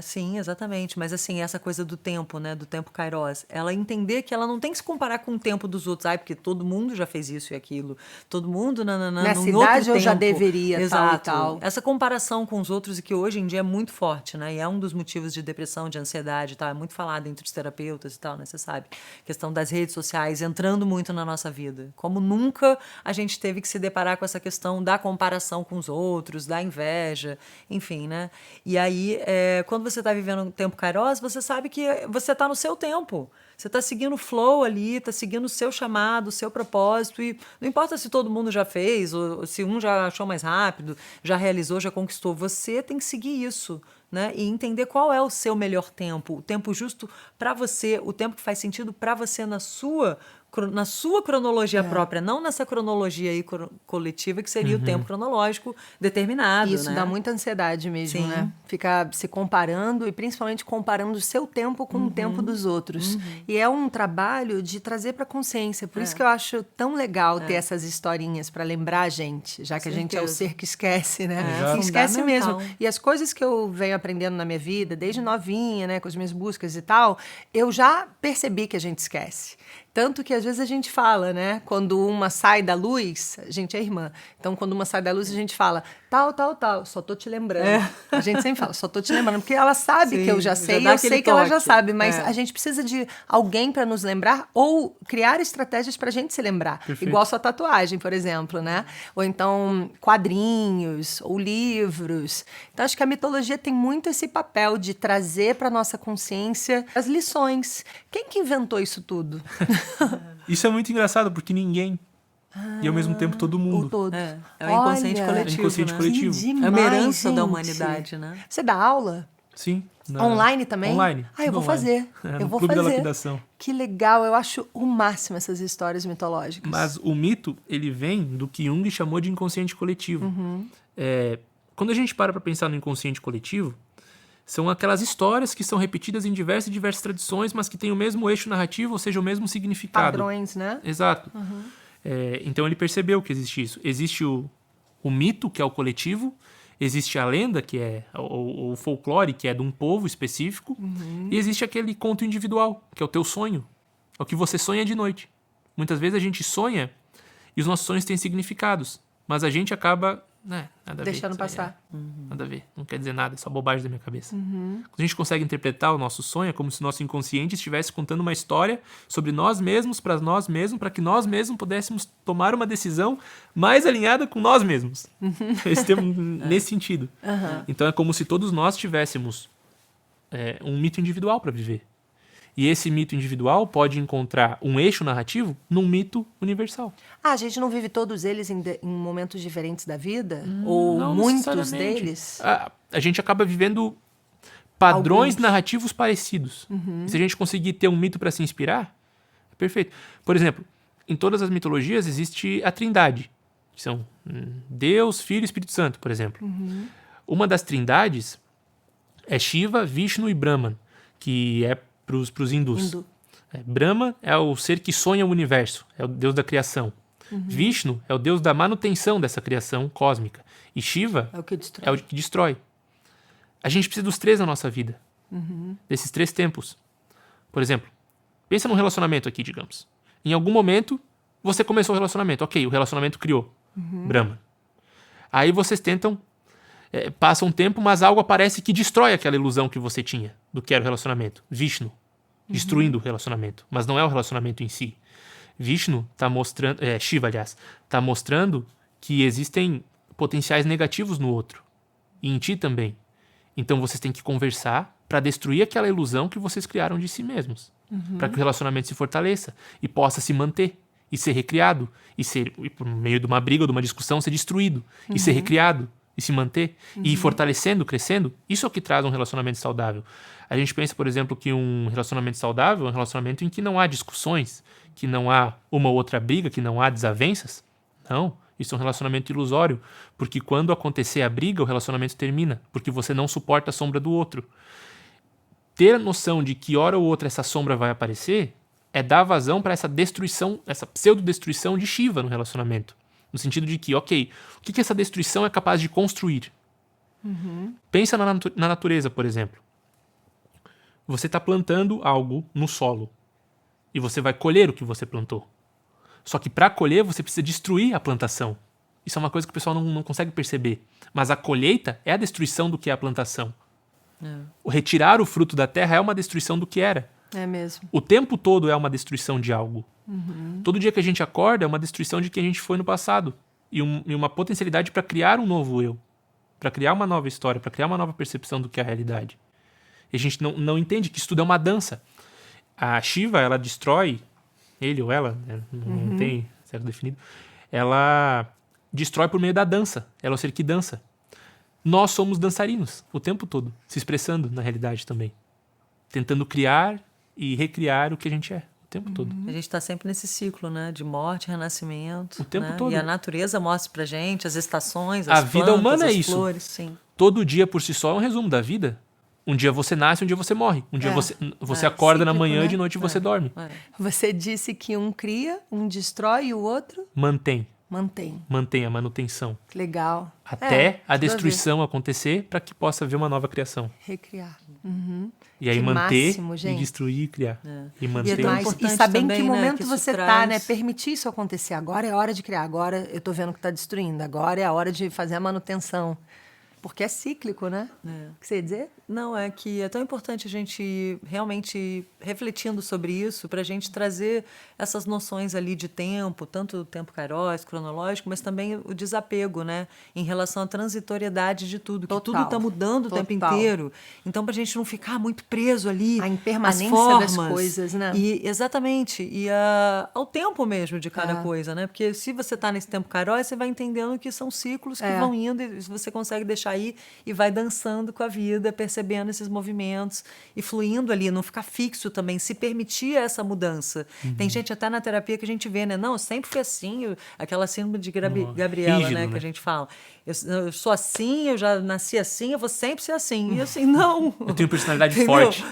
Sim, exatamente. Mas assim, essa coisa do tempo, né? Do tempo kairos. Ela entender que ela não tem que se comparar com o tempo dos outros. Ai, porque todo mundo já fez isso e aquilo. Todo mundo, Nessa num idade outro eu já tempo. deveria, tal e Exato. tal. Essa comparação com os outros e que hoje em dia é muito forte, né? E é um dos motivos de depressão, de ansiedade, tá? É muito falado entre os terapeutas e tal, né? Você sabe. Questão das redes sociais entrando muito na nossa vida. Como nunca a gente teve que se deparar com essa questão da comparação com os outros, da inveja, enfim, né? E aí, quando você está vivendo um tempo kairos, você sabe que você está no seu tempo. Você está seguindo o flow ali, está seguindo o seu chamado, o seu propósito. E não importa se todo mundo já fez, ou se um já achou mais rápido, já realizou, já conquistou. Você tem que seguir isso, né? E entender qual é o seu melhor tempo. O tempo justo para você, o tempo que faz sentido para você na sua cronologia própria, não nessa cronologia aí coletiva, que seria o tempo cronológico determinado. Isso né? dá muita ansiedade mesmo, Sim. né? Ficar se comparando e principalmente comparando o seu tempo com o tempo dos outros. E é um trabalho de trazer para consciência. Por isso que eu acho tão legal ter essas historinhas para lembrar a gente, já que a gente é o Certeza. ser que esquece, né? É, E esquece mesmo. fundamental. E as coisas que eu venho aprendendo na minha vida, desde novinha, né, com as minhas buscas e tal, eu já percebi que a gente esquece. Tanto que às vezes a gente fala, né? Quando uma sai da luz, a gente é irmã. Então, quando uma sai da luz, a gente fala, tal, tal, tal, só tô te lembrando. A gente sempre fala, só tô te lembrando. Porque ela sabe Sim, que eu já já sei, dá eu aquele sei que ela já toque. sabe. Mas É. a gente precisa de alguém para nos lembrar ou criar estratégias pra gente se lembrar. Perfeito. Igual sua tatuagem, por exemplo, né? Ou então quadrinhos, ou livros. Então, acho que a mitologia tem muito esse papel de trazer pra nossa consciência as lições. Quem que inventou isso tudo? Isso é muito engraçado, porque ninguém. E ao mesmo tempo todo Ou mundo. todos? É o inconsciente Olha, coletivo. É inconsciente né? coletivo. Que demais, É uma herança da gente. humanidade, né? Você dá aula? Sim. Online também? Online. Ah, eu tudo vou online. fazer. É, Eu no vou Clube da fazer. Lapidação. Que legal, eu acho o máximo essas histórias mitológicas. Mas o mito, ele vem do que Jung chamou de inconsciente coletivo. Quando a gente para pensar no inconsciente coletivo, são aquelas histórias que são repetidas em diversas tradições, mas que têm o mesmo eixo narrativo, ou seja, o mesmo significado. Padrões, né? Exato. Então ele percebeu que existe isso. Existe o mito, que é o coletivo, existe a lenda, que é o folclore, que é de um povo específico, e existe aquele conto individual, que é o teu sonho, é o que você sonha de noite. Muitas vezes a gente sonha e os nossos sonhos têm significados, mas a gente acaba... nada a ver, Deixando isso aí passar. nada a ver, não quer dizer nada, é só bobagem da minha cabeça. Quando a gente consegue interpretar o nosso sonho, é como se o nosso inconsciente estivesse contando uma história sobre nós mesmos, para que nós mesmos pudéssemos tomar uma decisão mais alinhada com nós mesmos. Nesse sentido. Então é como se todos nós tivéssemos um mito individual para viver. E esse mito individual pode encontrar um eixo narrativo num mito universal. Ah, a gente não vive todos eles em momentos diferentes da vida? Ou Não muitos necessariamente. deles? A gente acaba vivendo padrões Alguns. narrativos parecidos. E se a gente conseguir ter um mito para se inspirar, é perfeito. Por exemplo, em todas as mitologias existe a Trindade. que são Deus, Filho e Espírito Santo, por exemplo. Uma das trindades é Shiva, Vishnu e Brahman, que é para os hindus. Brahma é o ser que sonha o universo, é o deus da criação. Vishnu é o deus da manutenção dessa criação cósmica. E Shiva É o que destrói. é o que destrói. A gente precisa dos três na nossa vida. Desses três tempos. Por exemplo, pensa num relacionamento aqui, digamos. Em algum momento, você começou o relacionamento. Ok, o relacionamento criou Brahma. Aí vocês tentam, passa um tempo, mas algo aparece que destrói aquela ilusão que você tinha do que era o relacionamento. Vishnu. Destruindo o relacionamento. Mas não é o relacionamento em si. Vishnu está mostrando... Shiva, aliás. Está mostrando que existem potenciais negativos no outro. E em ti também. Então vocês têm que conversar para destruir aquela ilusão que vocês criaram de si mesmos. Para que o relacionamento se fortaleça e possa se manter e ser recriado. E por meio de uma briga ou de uma discussão, ser destruído. E ser recriado e se manter. E ir fortalecendo, crescendo. Isso é o que traz um relacionamento saudável. A gente pensa, por exemplo, que um relacionamento saudável é um relacionamento em que não há discussões, que não há uma ou outra briga, que não há desavenças. Não, isso é um relacionamento ilusório, porque quando acontecer a briga, o relacionamento termina, porque você não suporta a sombra do outro. Ter a noção de que hora ou outra essa sombra vai aparecer é dar vazão para essa destruição, essa pseudo-destruição de Shiva no relacionamento. No sentido de que, ok, o que essa destruição é capaz de construir? Pensa na natureza, por exemplo. Você está plantando algo no solo e você vai colher o que você plantou. Só que para colher você precisa destruir a plantação. Isso é uma coisa que o pessoal não consegue perceber. Mas a colheita é a destruição do que é a plantação. O retirar o fruto da terra é uma destruição do que era. É mesmo. O tempo todo é uma destruição de algo. Todo dia que a gente acorda é uma destruição de quem a gente foi no passado. E uma potencialidade para criar um novo eu. Para criar uma nova história, para criar uma nova percepção do que é a realidade. E a gente não entende que isso tudo é uma dança. A Shiva, ela destrói, ele ou ela, né? Não tem certo definido, ela destrói por meio da dança. Ela é o ser que dança. Nós somos dançarinos o tempo todo, se expressando na realidade também. Tentando criar e recriar o que a gente é o tempo todo. A gente está sempre nesse ciclo, né? De morte, renascimento. O tempo né? todo. E a natureza mostra pra gente as estações, as A vida plantas, humana é as isso. flores. Sim. Todo dia por si só é um resumo da vida. Um dia você nasce, um dia você morre. Um dia você acorda na cíclico, manhã né? e de noite você dorme. Você disse que um cria, um destrói e o outro Mantém mantém. a manutenção. Que legal. Até a tudo ver. destruição acontecer para que possa haver uma nova criação. Recriar. E aí Que manter máximo, e gente. destruir e criar. E manter. E é tão Mas, e importante saber em também, que né, momento que isso você tá, traz- né? Permitir isso acontecer. Agora é hora de criar. Agora eu tô vendo que tá destruindo. Agora é a hora de fazer a manutenção. Porque é cíclico, né? O que você ia dizer? Não, é que é tão importante a gente realmente refletindo sobre isso, para a gente trazer essas noções ali de tempo, tanto o tempo kairos, cronológico, mas também o desapego, né? Em relação à transitoriedade de tudo, que Total. tudo está mudando o tempo Total. inteiro. Então, para a gente não ficar muito preso ali A impermanência às formas, das coisas, né? Exatamente. E ao tempo mesmo de cada coisa, né? Porque se você está nesse tempo kairos, você vai entendendo que são ciclos que vão indo e você consegue deixar aí e vai dançando com a vida, percebendo esses movimentos e fluindo ali, não ficar fixo também, se permitir essa mudança. Tem gente até na terapia que a gente vê, né? Não, eu sempre fui assim, aquela síndrome de Gabriela, rígido, né? né? Que a gente fala. Eu sou assim, eu já nasci assim, eu vou sempre ser assim. E assim, não. Eu tenho personalidade Entendeu? forte.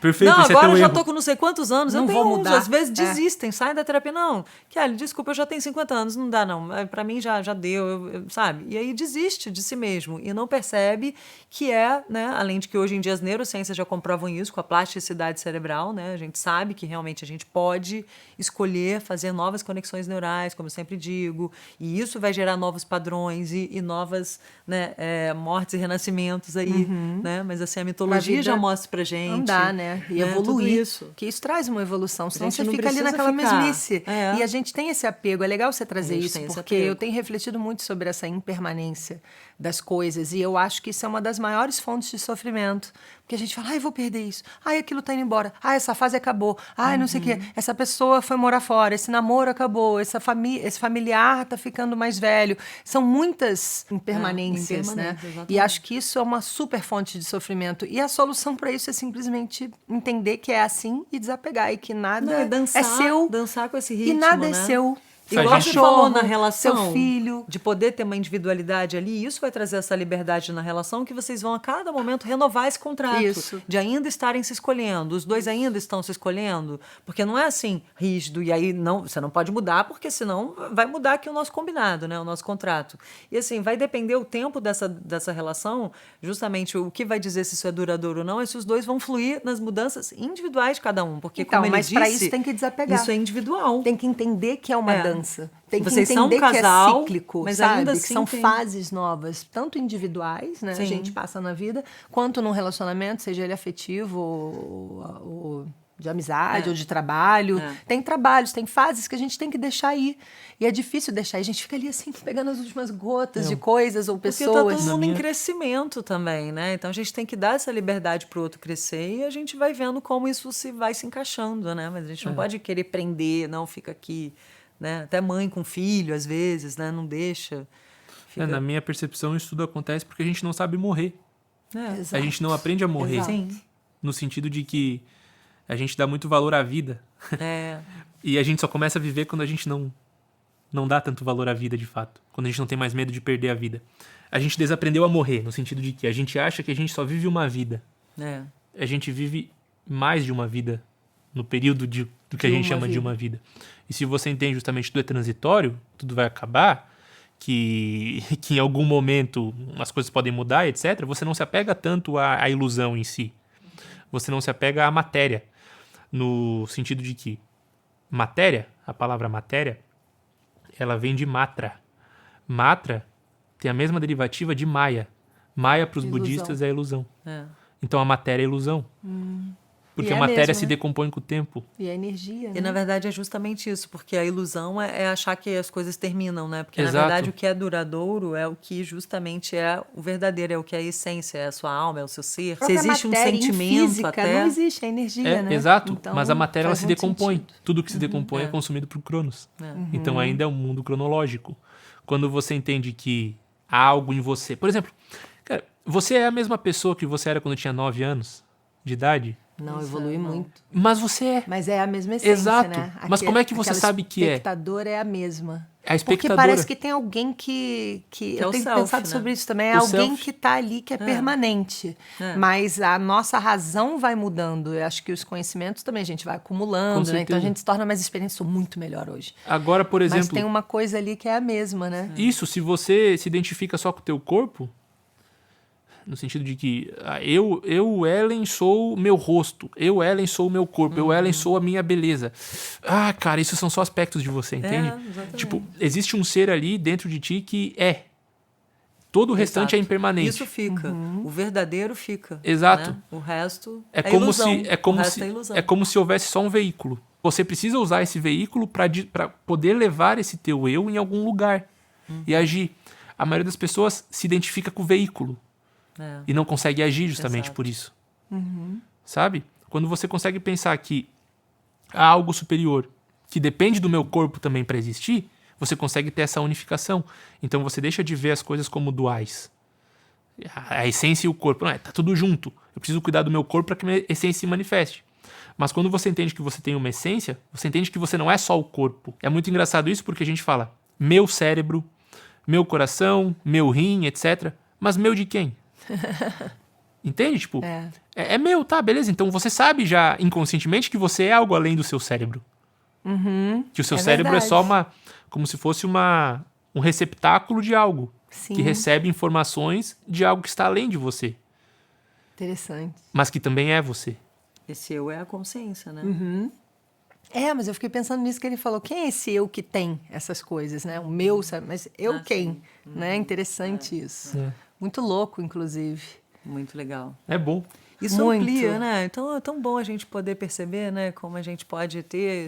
Perfeito, Não, esse é agora teu eu já erro. tô com não sei quantos anos, Não eu tenho vou uns, mudar. às vezes É. desistem, saem da terapia. Não, Kelly, desculpa, eu já tenho 50 anos, não dá não. Pra mim já deu, sabe? E aí desiste de si mesmo e não percebe que né, além de que hoje em dia as neurociências já comprovam isso com a plasticidade cerebral, né? A gente sabe que realmente a gente pode escolher fazer novas conexões neurais, como eu sempre digo, e isso vai gerar novos padrões e novas, né, mortes e renascimentos aí, né? Mas assim, a mitologia vida já mostra pra gente. Andar, né? E Tudo evoluir. isso. Que isso traz uma evolução. Senão gente você não fica ali precisa naquela ficar. mesmice. É. E a gente tem esse apego. É legal você trazer A gente isso, tem esse porque apego. eu tenho refletido muito sobre essa impermanência das coisas. E eu acho que isso é uma das maiores fontes de sofrimento. Porque a gente fala, ai, vou perder isso. Ai, aquilo tá indo embora. Ai, essa fase acabou. Ai, não sei o quê. Essa pessoa foi morar fora. Esse namoro acabou. Esse familiar tá ficando mais velho. São muitas impermanências, né? impermanências, exatamente. E acho que isso é uma super fonte de sofrimento. E a solução para isso é simplesmente entender que é assim e desapegar. E que nada Não, e dançar, é seu. dançar com esse ritmo, E nada né? é seu. Igual Seu você falou na cachorro, relação, seu filho. de poder ter uma individualidade ali, isso vai trazer essa liberdade na relação que vocês vão a cada momento renovar esse contrato. Isso. De ainda estarem se escolhendo. Os dois ainda estão se escolhendo. Porque não é assim, rígido, e aí não, você não pode mudar, porque senão vai mudar aqui o nosso combinado, né? O nosso contrato. E assim, vai depender o tempo dessa relação, justamente o que vai dizer se isso é duradouro ou não, é se os dois vão fluir nas mudanças individuais de cada um. Porque, Então, como ele mas para disse, isso tem que desapegar. isso é individual. Tem que entender que é uma É. dança. Tem que Vocês são um entender que casal, é cíclico, mas sabe? ainda que assim são tem- fases novas, tanto individuais, né? A Sim. gente passa na vida, quanto num relacionamento, seja ele afetivo ou de amizade ou de trabalho. É. Tem trabalhos, tem fases que a gente tem que deixar ir. E é difícil deixar. E a gente fica ali assim, pegando as últimas gotas de coisas ou Porque tá pessoas. todo mundo minha- em crescimento também, né? Então a gente tem que dar essa liberdade pro outro crescer e a gente vai vendo como isso vai se encaixando, né? Mas a gente não pode querer prender, não, fica aqui, né? Até mãe com filho, às vezes, né? Não deixa. Fica... Na minha percepção, isso tudo acontece porque a gente não sabe morrer. É. Exato. A gente não aprende a morrer. Exato. Sim. No sentido de que a gente dá muito valor à vida. É. E a gente só começa a viver quando a gente não dá tanto valor à vida, de fato. Quando a gente não tem mais medo de perder a vida. A gente desaprendeu a morrer, no sentido de que a gente acha que a gente só vive uma vida. É. A gente vive mais de uma vida no período do que a De gente uma chama de vida. uma vida. E se você entende justamente tudo é transitório, tudo vai acabar, que em algum momento as coisas podem mudar, etc., você não se apega tanto à ilusão em si. Você não se apega à matéria. No sentido de que matéria, a palavra matéria, ela vem de matra. Matra tem a mesma derivativa de Maya. Maya para os Ilusão. budistas é ilusão. É. Então a matéria é ilusão. Porque E é a matéria mesmo, se né? decompõe com o tempo. E a energia, E né? na verdade é justamente isso, porque a ilusão é achar que as coisas terminam, né? Porque na Exato. verdade o que é duradouro é o que justamente é o verdadeiro, é o que é a essência, é a sua alma, é o seu ser. Se Própria existe um matéria em sentimento física, até... não existe a energia, né? Exato. Então, Mas a matéria ela faz se muito decompõe. sentido. Tudo que se decompõe é consumido por Cronos. Então ainda é um mundo cronológico. Quando você entende que há algo em você. Por exemplo, cara, você é a mesma pessoa que você era quando tinha 9 anos de idade, Não, evolui muito. mas você é. Mas é a mesma essência, Exato. né? Mas como é que você aquela sabe que é? A espectadora é a mesma. A espectadora. Porque parece que tem alguém que é eu o tenho self, pensado né? sobre isso também. É O alguém self. que está ali, que é permanente. É. Mas a nossa razão vai mudando. Eu acho que os conhecimentos também a gente vai Com acumulando, né? Então a certeza. gente se torna mais experiente. Sou muito melhor hoje. Agora, por Mas exemplo, tem uma coisa ali que é a mesma, né? isso, se você se identifica só com o teu corpo, no sentido de que eu, Ellen, sou meu rosto, eu, Ellen, sou o meu corpo, eu, Ellen, sou a minha beleza. Ah, cara, isso são só aspectos de você, entende? exatamente. Tipo, existe um ser ali dentro de ti que é. Todo o restante é Exato. impermanente. Isso fica. O verdadeiro fica. Exato. Né? O resto É como ilusão. se é como o resto se é ilusão. é como se houvesse só um veículo. Você precisa usar esse veículo para poder levar esse teu eu em algum lugar e agir. A maioria das pessoas se identifica com o veículo É. e não consegue agir justamente Exato. por isso. Sabe? Quando você consegue pensar que há algo superior que depende do meu corpo também para existir, você consegue ter essa unificação. Então você deixa de ver as coisas como duais. A essência e o corpo. Não, tá tudo junto. Eu preciso cuidar do meu corpo para que minha essência se manifeste. Mas quando você entende que você tem uma essência, você entende que você não é só o corpo. É muito engraçado isso porque a gente fala meu cérebro, meu coração, meu rim, etc. Mas meu de quem? Entende? Tipo, é meu, tá, beleza. Então você sabe já inconscientemente que você é algo além do seu cérebro. Que o seu É cérebro verdade. é só como se fosse um receptáculo de algo. Sim. Que recebe informações de algo que está além de você. Interessante. Mas que também é você. Esse eu é a consciência, né? É, mas eu fiquei pensando nisso que ele falou. Quem é esse eu que tem essas coisas, né? O meu, sabe? Mas eu quem? Né? Interessante isso. Muito louco, inclusive. Muito legal. É bom. Isso Muito. amplia, né? Então é tão bom a gente poder perceber, né? Como a gente pode ter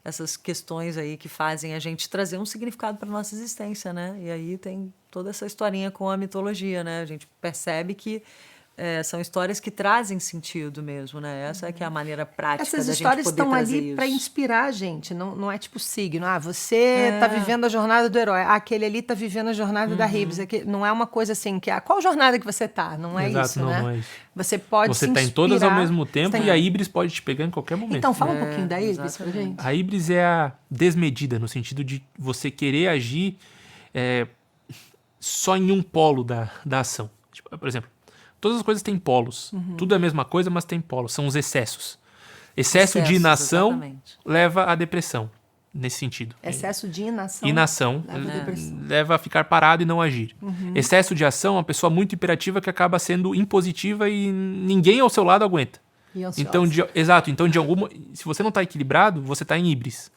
essas questões aí que fazem a gente trazer um significado para nossa existência, né? E aí tem toda essa historinha com a mitologia, né? A gente percebe que são histórias que trazem sentido mesmo, né? Essa é que é a maneira prática Essas da gente histórias poder estão trazer ali isso. para inspirar a gente, não é tipo signo. Você está vivendo a jornada do herói, aquele ali está vivendo a jornada da Ribs. Não é uma coisa assim que qual jornada que você está? Não é Exato, isso, não, né? não é isso. Você pode Você se está em todas ao inspirar. mesmo tempo Você e a Híbris pode te pegar em qualquer momento. Então, fala um pouquinho da Híbris pra exatamente. gente. A Híbris é a desmedida, no sentido de você querer agir só em um polo da ação. Tipo, por exemplo, todas as coisas têm polos. Tudo é a mesma coisa, mas tem polos. São os excessos. Excesso de Excessos, inação exatamente. leva à depressão, nesse sentido. Excesso de inação. Inação leva à depressão. leva a ficar parado e não agir. Excesso de ação é uma pessoa muito imperativa que acaba sendo impositiva e ninguém ao seu lado aguenta. E ansiosa. Então, se você não está equilibrado, você está em híbris.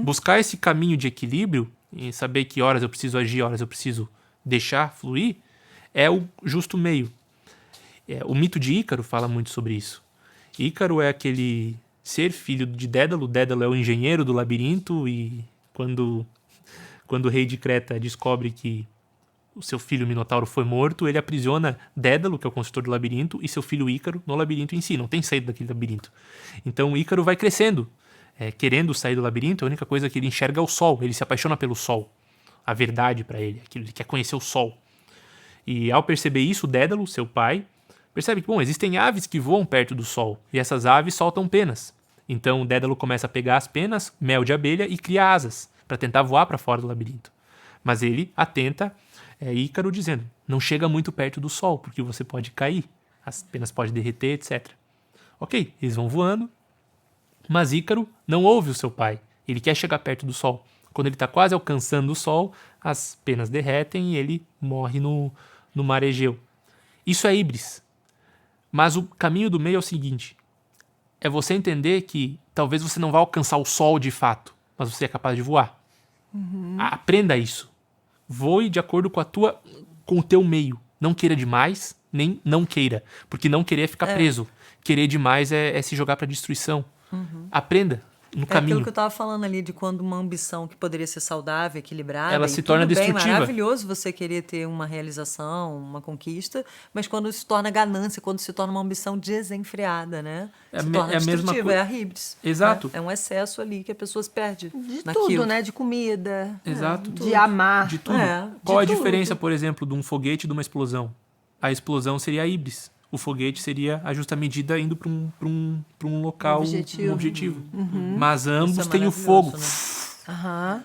Buscar esse caminho de equilíbrio e saber que horas eu preciso agir, horas eu preciso deixar fluir, é o justo meio. O mito de Ícaro fala muito sobre isso. Ícaro é aquele ser filho de Dédalo. Dédalo é o engenheiro do labirinto e quando o rei de Creta descobre que o seu filho Minotauro foi morto, ele aprisiona Dédalo, que é o construtor do labirinto, e seu filho Ícaro no labirinto em si. Não tem saída daquele labirinto. Então Ícaro vai crescendo, querendo sair do labirinto. A única coisa que ele enxerga é o sol. Ele se apaixona pelo sol. A verdade para ele. Ele quer conhecer o sol. E ao perceber isso, Dédalo, seu pai, percebe que, existem aves que voam perto do sol. E essas aves soltam penas. Então Dédalo começa a pegar as penas, mel de abelha, e cria asas para tentar voar para fora do labirinto. Mas ele atenta Ícaro dizendo, não chega muito perto do sol, porque você pode cair, as penas podem derreter, etc. Ok, eles vão voando, mas Ícaro não ouve o seu pai. Ele quer chegar perto do sol. Quando ele está quase alcançando o sol, as penas derretem e ele morre no mar Egeu. Isso é híbris. Mas o caminho do meio é o seguinte, é você entender que talvez você não vá alcançar o sol de fato, mas você é capaz de voar. Aprenda isso. Voe de acordo com o teu meio. Não queira demais, nem não queira. Porque não querer é ficar preso. Querer demais é se jogar para destruição. Aprenda no caminho. Aquilo que eu estava falando ali de quando uma ambição que poderia ser saudável, equilibrada, ela se torna tudo bem, destrutiva. maravilhoso você querer ter uma realização, uma conquista, mas quando se torna ganância, quando se torna uma ambição desenfreada, né? Se torna é a mesma destrutiva, coisa. é a híbris. Exato. É um excesso ali que a pessoa se perde De naquilo. tudo, né? De comida. Exato. De amar. De tudo. Qual a diferença, por exemplo, de um foguete e de uma explosão? A explosão seria a híbris. O foguete seria a justa medida indo para um local, um objetivo. Mas ambos Isso é têm o fogo. maravilhoso, né? Aham.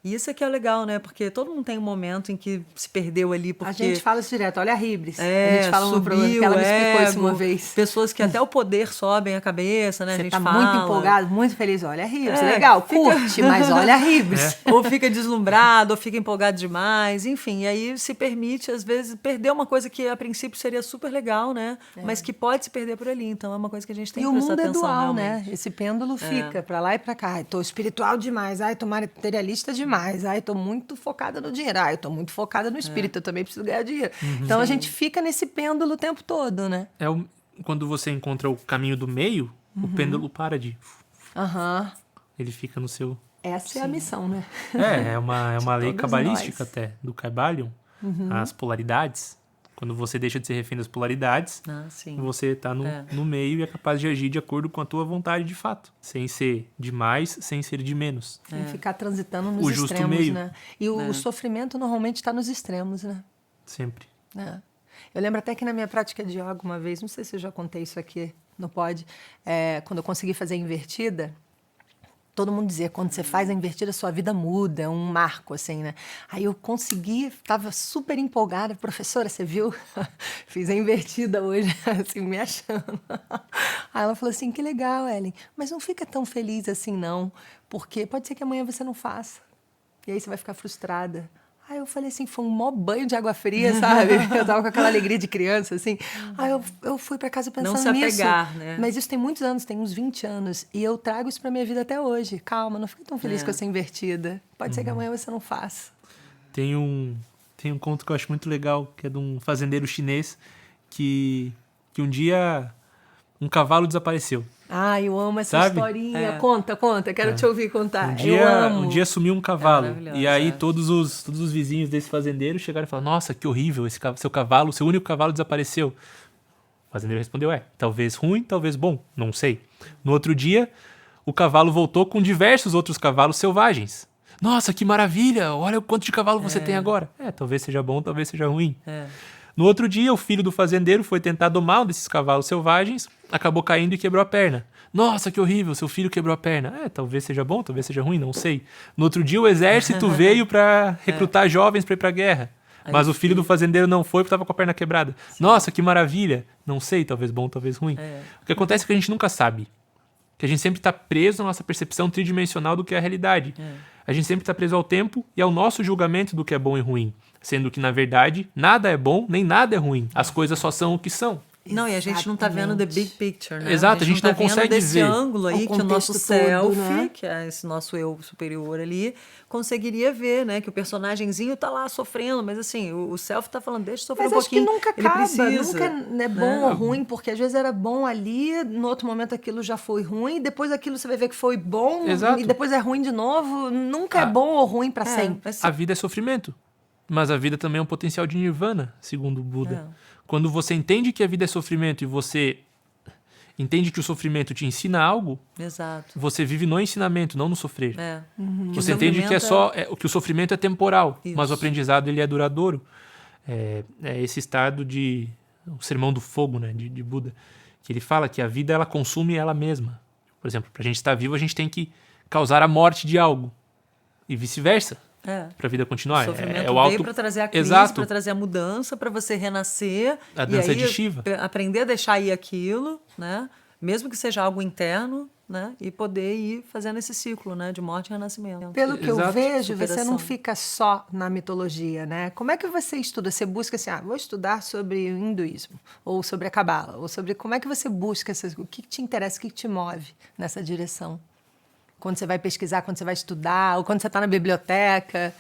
E isso é que é legal, né? Porque todo mundo tem um momento em que se perdeu ali, porque... A gente fala isso direto, olha a Híbris. a É, gente fala no programa, subiu que ela me o explicou isso ego, uma vez. Pessoas que até o poder sobem a cabeça, né? a Você gente tá fala. muito empolgado, muito feliz. Olha a Híbris, É, legal, curte, mas olha a Híbris. Ou fica deslumbrado, ou fica empolgado demais, enfim. E aí se permite, às vezes, perder uma coisa que a princípio seria super legal, né? Mas que pode se perder por ali. Então é uma coisa que a gente tem E que o prestar mundo é atenção dual, realmente. né? Esse pêndulo fica pra lá e pra cá. Ai, tô espiritual demais. Ai, tô materialista demais. Ai, tô muito focada no dinheiro. Ai, eu tô muito focada no espírito. Eu também preciso ganhar dinheiro. Então a gente fica nesse pêndulo o tempo todo, né? Quando você encontra o caminho do meio, o pêndulo para de... Aham. Ele fica no seu... Essa é a missão, né? É uma lei todos cabalística nós. até, do Kybalion. As polaridades. Quando você deixa de ser refém das polaridades, Ah, sim. você está no meio e é capaz de agir de acordo com a tua vontade de fato. Sem ser de mais, sem ser de menos. Sem ficar transitando nos O justo extremos, meio. né? E o sofrimento normalmente está nos extremos, né? Sempre. É. Eu lembro até que na minha prática de yoga uma vez, não sei se eu já contei isso aqui, não pode, quando eu consegui fazer a invertida, todo mundo dizia, quando você faz a invertida, sua vida muda, é um marco, assim, né? Aí eu consegui, estava super empolgada, professora, você viu? Fiz a invertida hoje, assim, me achando. Aí ela falou assim, que legal, Ellen, mas não fica tão feliz assim, não, porque pode ser que amanhã você não faça, e aí você vai ficar frustrada. Aí eu falei assim, foi um mó banho de água fria, sabe? Eu tava com aquela alegria de criança, assim. Aí eu fui pra casa pensando Não se nisso. apegar, né? Mas isso tem muitos anos, tem uns 20 anos. E eu trago isso pra minha vida até hoje. Calma, não fique tão feliz com essa invertida. Pode ser que amanhã você não faça. Tem um conto que eu acho muito legal, que é de um fazendeiro chinês que um dia um cavalo desapareceu. Ah, eu amo essa Sabe? historinha. Conta, quero te ouvir contar. Um dia sumiu um cavalo. maravilhoso, E aí todos os vizinhos desse fazendeiro chegaram e falaram, nossa, que horrível, seu cavalo, seu único cavalo desapareceu. O fazendeiro respondeu, talvez ruim, talvez bom, não sei. No outro dia, o cavalo voltou com diversos outros cavalos selvagens. Nossa, que maravilha! Olha o quanto de cavalo você tem agora. Talvez seja bom, talvez seja ruim. No outro dia, o filho do fazendeiro foi tentar domar um desses cavalos selvagens, acabou caindo e quebrou a perna. Nossa, que horrível, seu filho quebrou a perna. Talvez seja bom, talvez seja ruim, não sei. No outro dia, o exército veio para recrutar jovens para ir para a guerra. Mas o filho do fazendeiro não foi porque estava com a perna quebrada. Sim. Nossa, que maravilha! Não sei, talvez bom, talvez ruim. O que acontece é que a gente nunca sabe. Que a gente sempre está preso na nossa percepção tridimensional do que é a realidade. A gente sempre está preso ao tempo e ao nosso julgamento do que é bom e ruim. Sendo que, na verdade, nada é bom, nem nada é ruim. As coisas só são o que são. Não, e a gente não está vendo the big picture, né? Exato, a gente não consegue desse ver ângulo aí que o nosso self, né? que é esse nosso eu superior ali, conseguiria ver, né? Que o personagemzinho tá lá sofrendo, mas assim, o self tá falando, deixa eu sofrer um pouquinho. Mas acho que nunca acaba, nunca é bom ou né? ruim, porque às vezes era bom ali, no outro momento aquilo já foi ruim, depois aquilo você vai ver que foi bom, Exato. E depois é ruim de novo. Nunca é bom ou ruim para sempre. A vida é sofrimento, mas a vida também é um potencial de nirvana, segundo o Buda. Quando você entende que a vida é sofrimento e você entende que o sofrimento te ensina algo, Exato. Você vive no ensinamento, não no sofrer. Você Que entende que que o sofrimento é temporal, mas o aprendizado ele é duradouro. É esse estado o sermão do fogo, né, de Buda, que ele fala que a vida ela consome ela mesma. Por exemplo, para a gente estar vivo, a gente tem que causar a morte de algo e vice-versa. Para a vida continuar. O sofrimento veio para trazer a crise, para trazer a mudança, para você renascer. A dança de Shiva. Aprender a deixar ir aquilo, né? Mesmo que seja algo interno, né? E poder ir fazendo esse ciclo, né? De morte e renascimento. Pelo que eu vejo, Superação. você não fica só na mitologia, né? Como é que você estuda? Você busca assim, vou estudar sobre o hinduísmo, ou sobre a cabala, ou sobre... Como é que você busca o que te interessa, o que te move nessa direção? Quando você vai pesquisar, quando você vai estudar, ou quando você está na biblioteca.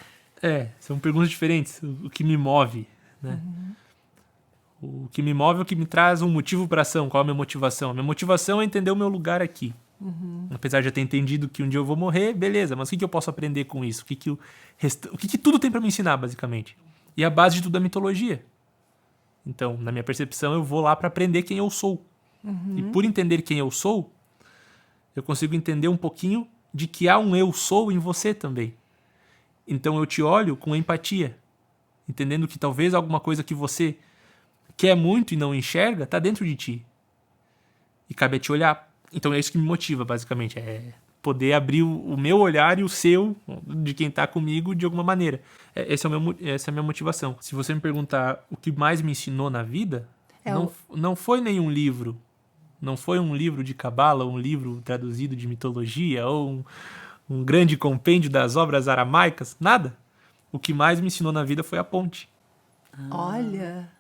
São perguntas diferentes. O que me move, né? O que me move é o que me traz um motivo para ação. Qual é a minha motivação? A minha motivação é entender o meu lugar aqui. Apesar de eu ter entendido que um dia eu vou morrer, beleza, mas o que eu posso aprender com isso? O que tudo tem para me ensinar, basicamente? E a base de tudo é a mitologia. Então, na minha percepção, eu vou lá para aprender quem eu sou. E por entender quem eu sou, eu consigo entender um pouquinho de que há um eu sou em você também. Então eu te olho com empatia, entendendo que talvez alguma coisa que você quer muito e não enxerga está dentro de ti. E cabe a te olhar. Então é isso que me motiva, basicamente. É poder abrir o meu olhar e o seu, de quem está comigo, de alguma maneira. Essa é a minha motivação. Se você me perguntar o que mais me ensinou na vida, não foi nenhum livro. Não foi um livro de cabala, um livro traduzido de mitologia, ou um grande compêndio das obras aramaicas, nada. O que mais me ensinou na vida foi a ponte. Olha,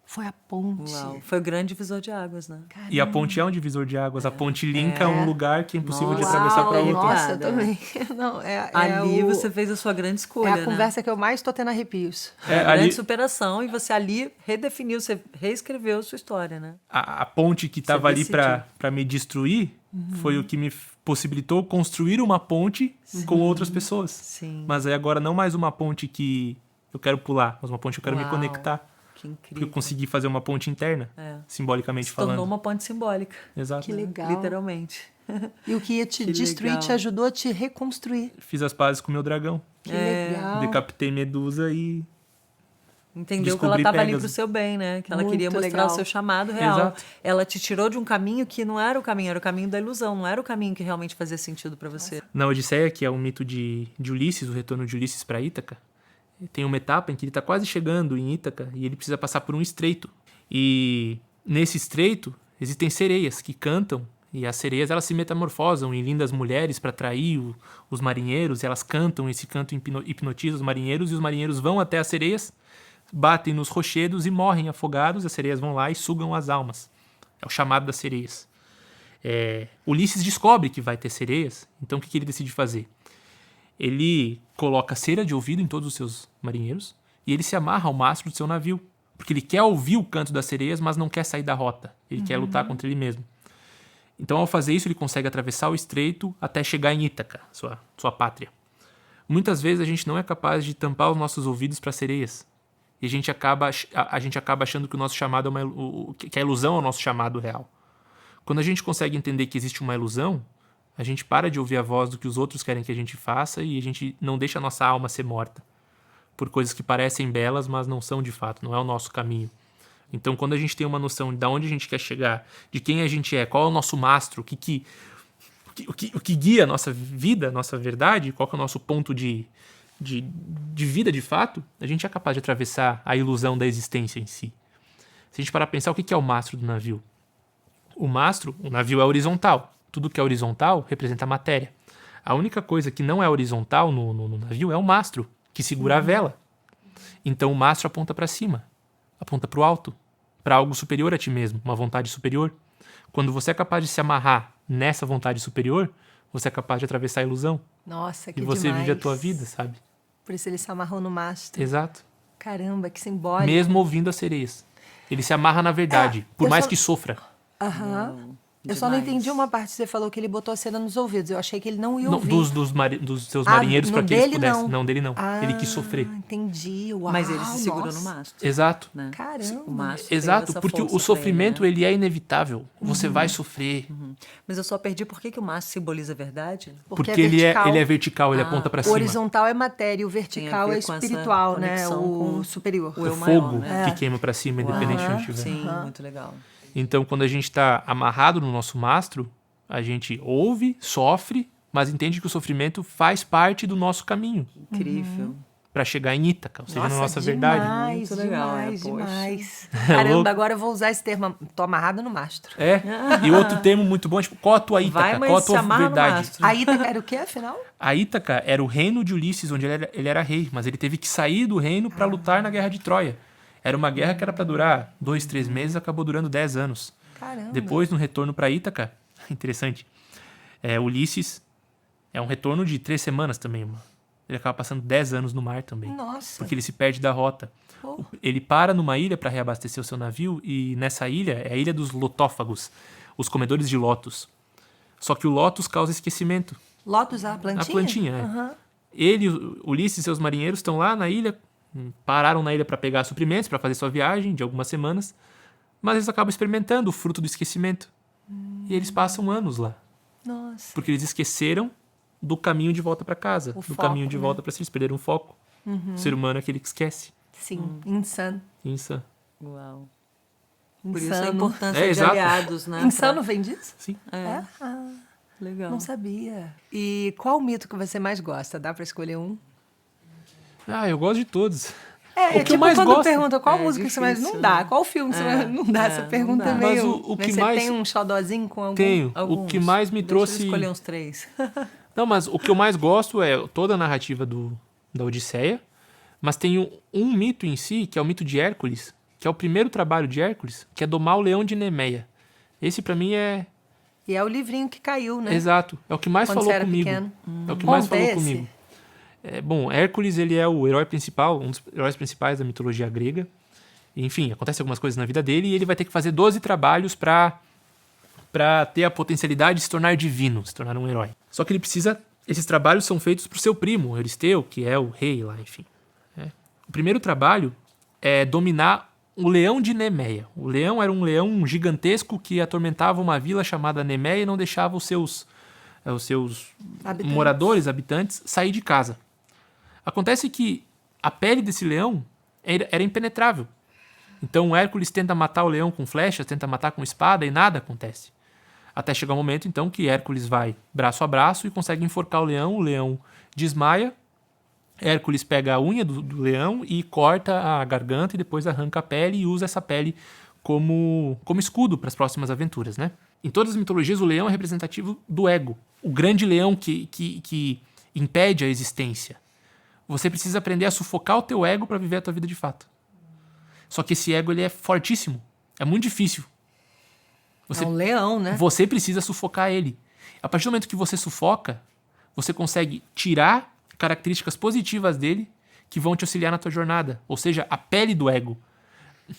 foi a ponte. Uau, foi o grande divisor de águas, né? Caramba. E a ponte é um divisor de águas. A ponte linka um lugar que é impossível de atravessar para outro. Nossa, eu também. Não, ali você fez a sua grande escolha, É a conversa que eu mais estou tendo arrepios. A grande superação, e você ali redefiniu, você reescreveu a sua história, né? A ponte que estava ali para me destruir foi o que me possibilitou construir uma ponte com outras pessoas. Sim. Mas aí agora não mais uma ponte que eu quero pular, mas uma ponte que eu quero me conectar. Que incrível. Porque eu consegui fazer uma ponte interna, simbolicamente falando. Se tornou uma ponte simbólica. Exato. Que legal. Literalmente. E o que ia te destruir legal. te ajudou a te reconstruir. Fiz as pazes com o meu dragão. Que legal. Decapitei Medusa e Entendeu que ela estava ali pro seu bem, né? Que ela Muito queria mostrar legal. o seu chamado real. Exato. Ela te tirou de um caminho que não era o caminho da ilusão, não era o caminho que realmente fazia sentido para você. Na Odisseia, que é o mito de Ulisses, o retorno de Ulisses para Ítaca, tem uma etapa em que ele está quase chegando em Ítaca e ele precisa passar por um estreito. E nesse estreito existem sereias que cantam, e as sereias elas se metamorfosam em lindas mulheres para atrair os marinheiros, e elas cantam, esse canto hipnotiza os marinheiros, e os marinheiros vão até as sereias, batem nos rochedos e morrem afogados. As sereias vão lá e sugam as almas. É o chamado das sereias. Ulisses descobre que vai ter sereias, então o que ele decide fazer? Ele coloca cera de ouvido em todos os seus marinheiros e ele se amarra ao mastro do seu navio, porque ele quer ouvir o canto das sereias, mas não quer sair da rota. Ele quer lutar contra ele mesmo. Então, ao fazer isso, ele consegue atravessar o estreito até chegar em Ítaca, sua pátria. Muitas vezes a gente não é capaz de tampar os nossos ouvidos para sereias. E a gente acaba achando que o nosso chamado que a ilusão é o nosso chamado real. Quando a gente consegue entender que existe uma ilusão, a gente para de ouvir a voz do que os outros querem que a gente faça e a gente não deixa a nossa alma ser morta por coisas que parecem belas, mas não são de fato, não é o nosso caminho. Então, quando a gente tem uma noção de onde a gente quer chegar, de quem a gente é, qual é o nosso mastro, o que guia a nossa vida, a nossa verdade, qual que é o nosso ponto de vida de fato, a gente é capaz de atravessar a ilusão da existência em si. Se a gente parar para pensar, o que é o mastro do navio? O navio é horizontal. Tudo que é horizontal representa a matéria. A única coisa que não é horizontal no navio é o mastro, que segura a vela. Então o mastro aponta para cima, aponta para o alto, para algo superior a ti mesmo, uma vontade superior. Quando você é capaz de se amarrar nessa vontade superior, você é capaz de atravessar a ilusão. Nossa, que E você demais. vive a tua vida, sabe? Por isso ele se amarrou no mastro. Exato. Caramba, que simbólico. Mesmo ouvindo as sereias. Ele se amarra na verdade, por eu mais só- que sofra. Aham. Eu só não Demais. entendi uma parte que você falou que ele botou a cera nos ouvidos. Eu achei que ele não ia Não, ouvir. dos seus Ah, marinheiros, no para que eles dele, pudessem. não. Não, dele não. Ele quis sofrer. Entendi. Uau, Mas ele se segurou nossa. no mastro. Exato. Né? Caramba. O mastro tem Exato, essa porque força o pra sofrimento, ele, né? ele é inevitável. Você vai sofrer. Mas eu só perdi por que o mastro simboliza a verdade? Porque é ele vertical. é vertical, ele aponta para O cima. horizontal é matéria, o Tem vertical a ver é com essa espiritual, né? conexão O com superior. o O eu fogo maior, né? que queima para cima, independente de onde estiver. Sim, muito legal. Então, quando a gente está amarrado no nosso mastro, a gente ouve, sofre, mas entende que o sofrimento faz parte do nosso caminho Incrível. para chegar em Ítaca, ou seja, na nossa verdade. Demais, Muito legal, demais, poxa. demais. louco. Caramba, agora eu vou usar esse termo. Tô amarrada no mastro. É. E outro termo muito bom é tipo, qual a tua Ítaca? Vai, mas Qual a se tua amarra no verdade? mastro. A Ítaca era o quê, afinal? A Ítaca era o reino de Ulisses, onde ele era rei, mas ele teve que sair do reino para lutar na Guerra de Troia. Era uma guerra que era para durar 2, 3 meses, acabou durando 10 anos. Caramba. Depois, no retorno para Ítaca, interessante, Ulisses é um retorno de 3 semanas também, mano. Ele acaba passando 10 anos no mar também. Nossa. Porque ele se perde da rota. Pô. Ele para numa ilha para reabastecer o seu navio e nessa ilha é a ilha dos lotófagos, os comedores de lótus. Só que o lótus causa esquecimento. Lótus, a plantinha? A plantinha, é. Aham. Ele, Ulisses e seus marinheiros estão lá na ilha, pararam na ilha para pegar suprimentos, para fazer sua viagem de algumas semanas, mas eles acabam experimentando o fruto do esquecimento. E eles passam anos lá, Nossa. porque eles esqueceram do caminho de volta para casa, O do foco, caminho de né? volta para si, eles perderam o foco. O ser humano é aquele que esquece. Sim, insano. Isso. Uau. Por isso a Insano. importância É, de exato. aliados, né? Insano vem disso? Sim. É. Legal. Não sabia. E qual mito que você mais gosta? Dá pra escolher um? Ah, eu gosto de todos. É, O que eu tipo mais quando gosto- pergunta qual É música que você mais... difícil, Não dá. né? Qual filme que você mais... Não dá, essa não pergunta dá. é Mas meio... o que Você mais- tem um xodózinho com algum... Tenho. O Alguns. que mais me Deixa trouxe... eu escolher uns 3. Não, mas o que eu mais gosto é toda a narrativa da Odisseia, mas tem um mito em si, que é o mito de Hércules, que é o primeiro trabalho de Hércules, que é domar o leão de Nemeia. Esse pra mim é E é o livrinho que caiu, né? exato, é o que mais Quando falou você era comigo. pequeno. É o que mais Conta falou esse. comigo. Bom, Hércules ele é o herói principal, um dos heróis principais da mitologia grega. Enfim, acontece algumas coisas na vida dele e ele vai ter que fazer 12 trabalhos pra ter a potencialidade de se tornar divino, se tornar um herói. Só que ele precisa... Esses trabalhos são feitos pro seu primo, Euristeu, que é o rei lá, enfim. O primeiro trabalho é dominar o leão de Nemeia. O leão era um leão gigantesco que atormentava uma vila chamada Nemeia e não deixava os seus Habitantes. habitantes, sair de casa. Acontece que a pele desse leão era impenetrável. Então Hércules tenta matar o leão com flechas, tenta matar com espada e nada acontece. Até chegar o momento, então, que Hércules vai braço a braço e consegue enforcar o leão desmaia, Hércules pega a unha do leão e corta a garganta e depois arranca a pele e usa essa pele como escudo para as próximas aventuras, né? Em todas as mitologias, o leão é representativo do ego. O grande leão que impede a existência. Você precisa aprender a sufocar o teu ego para viver a tua vida de fato. Só que esse ego ele é fortíssimo. É muito difícil. É um leão, né? Você precisa sufocar ele. A partir do momento que você sufoca, você consegue tirar características positivas dele que vão te auxiliar na tua jornada. Ou seja, a pele do ego.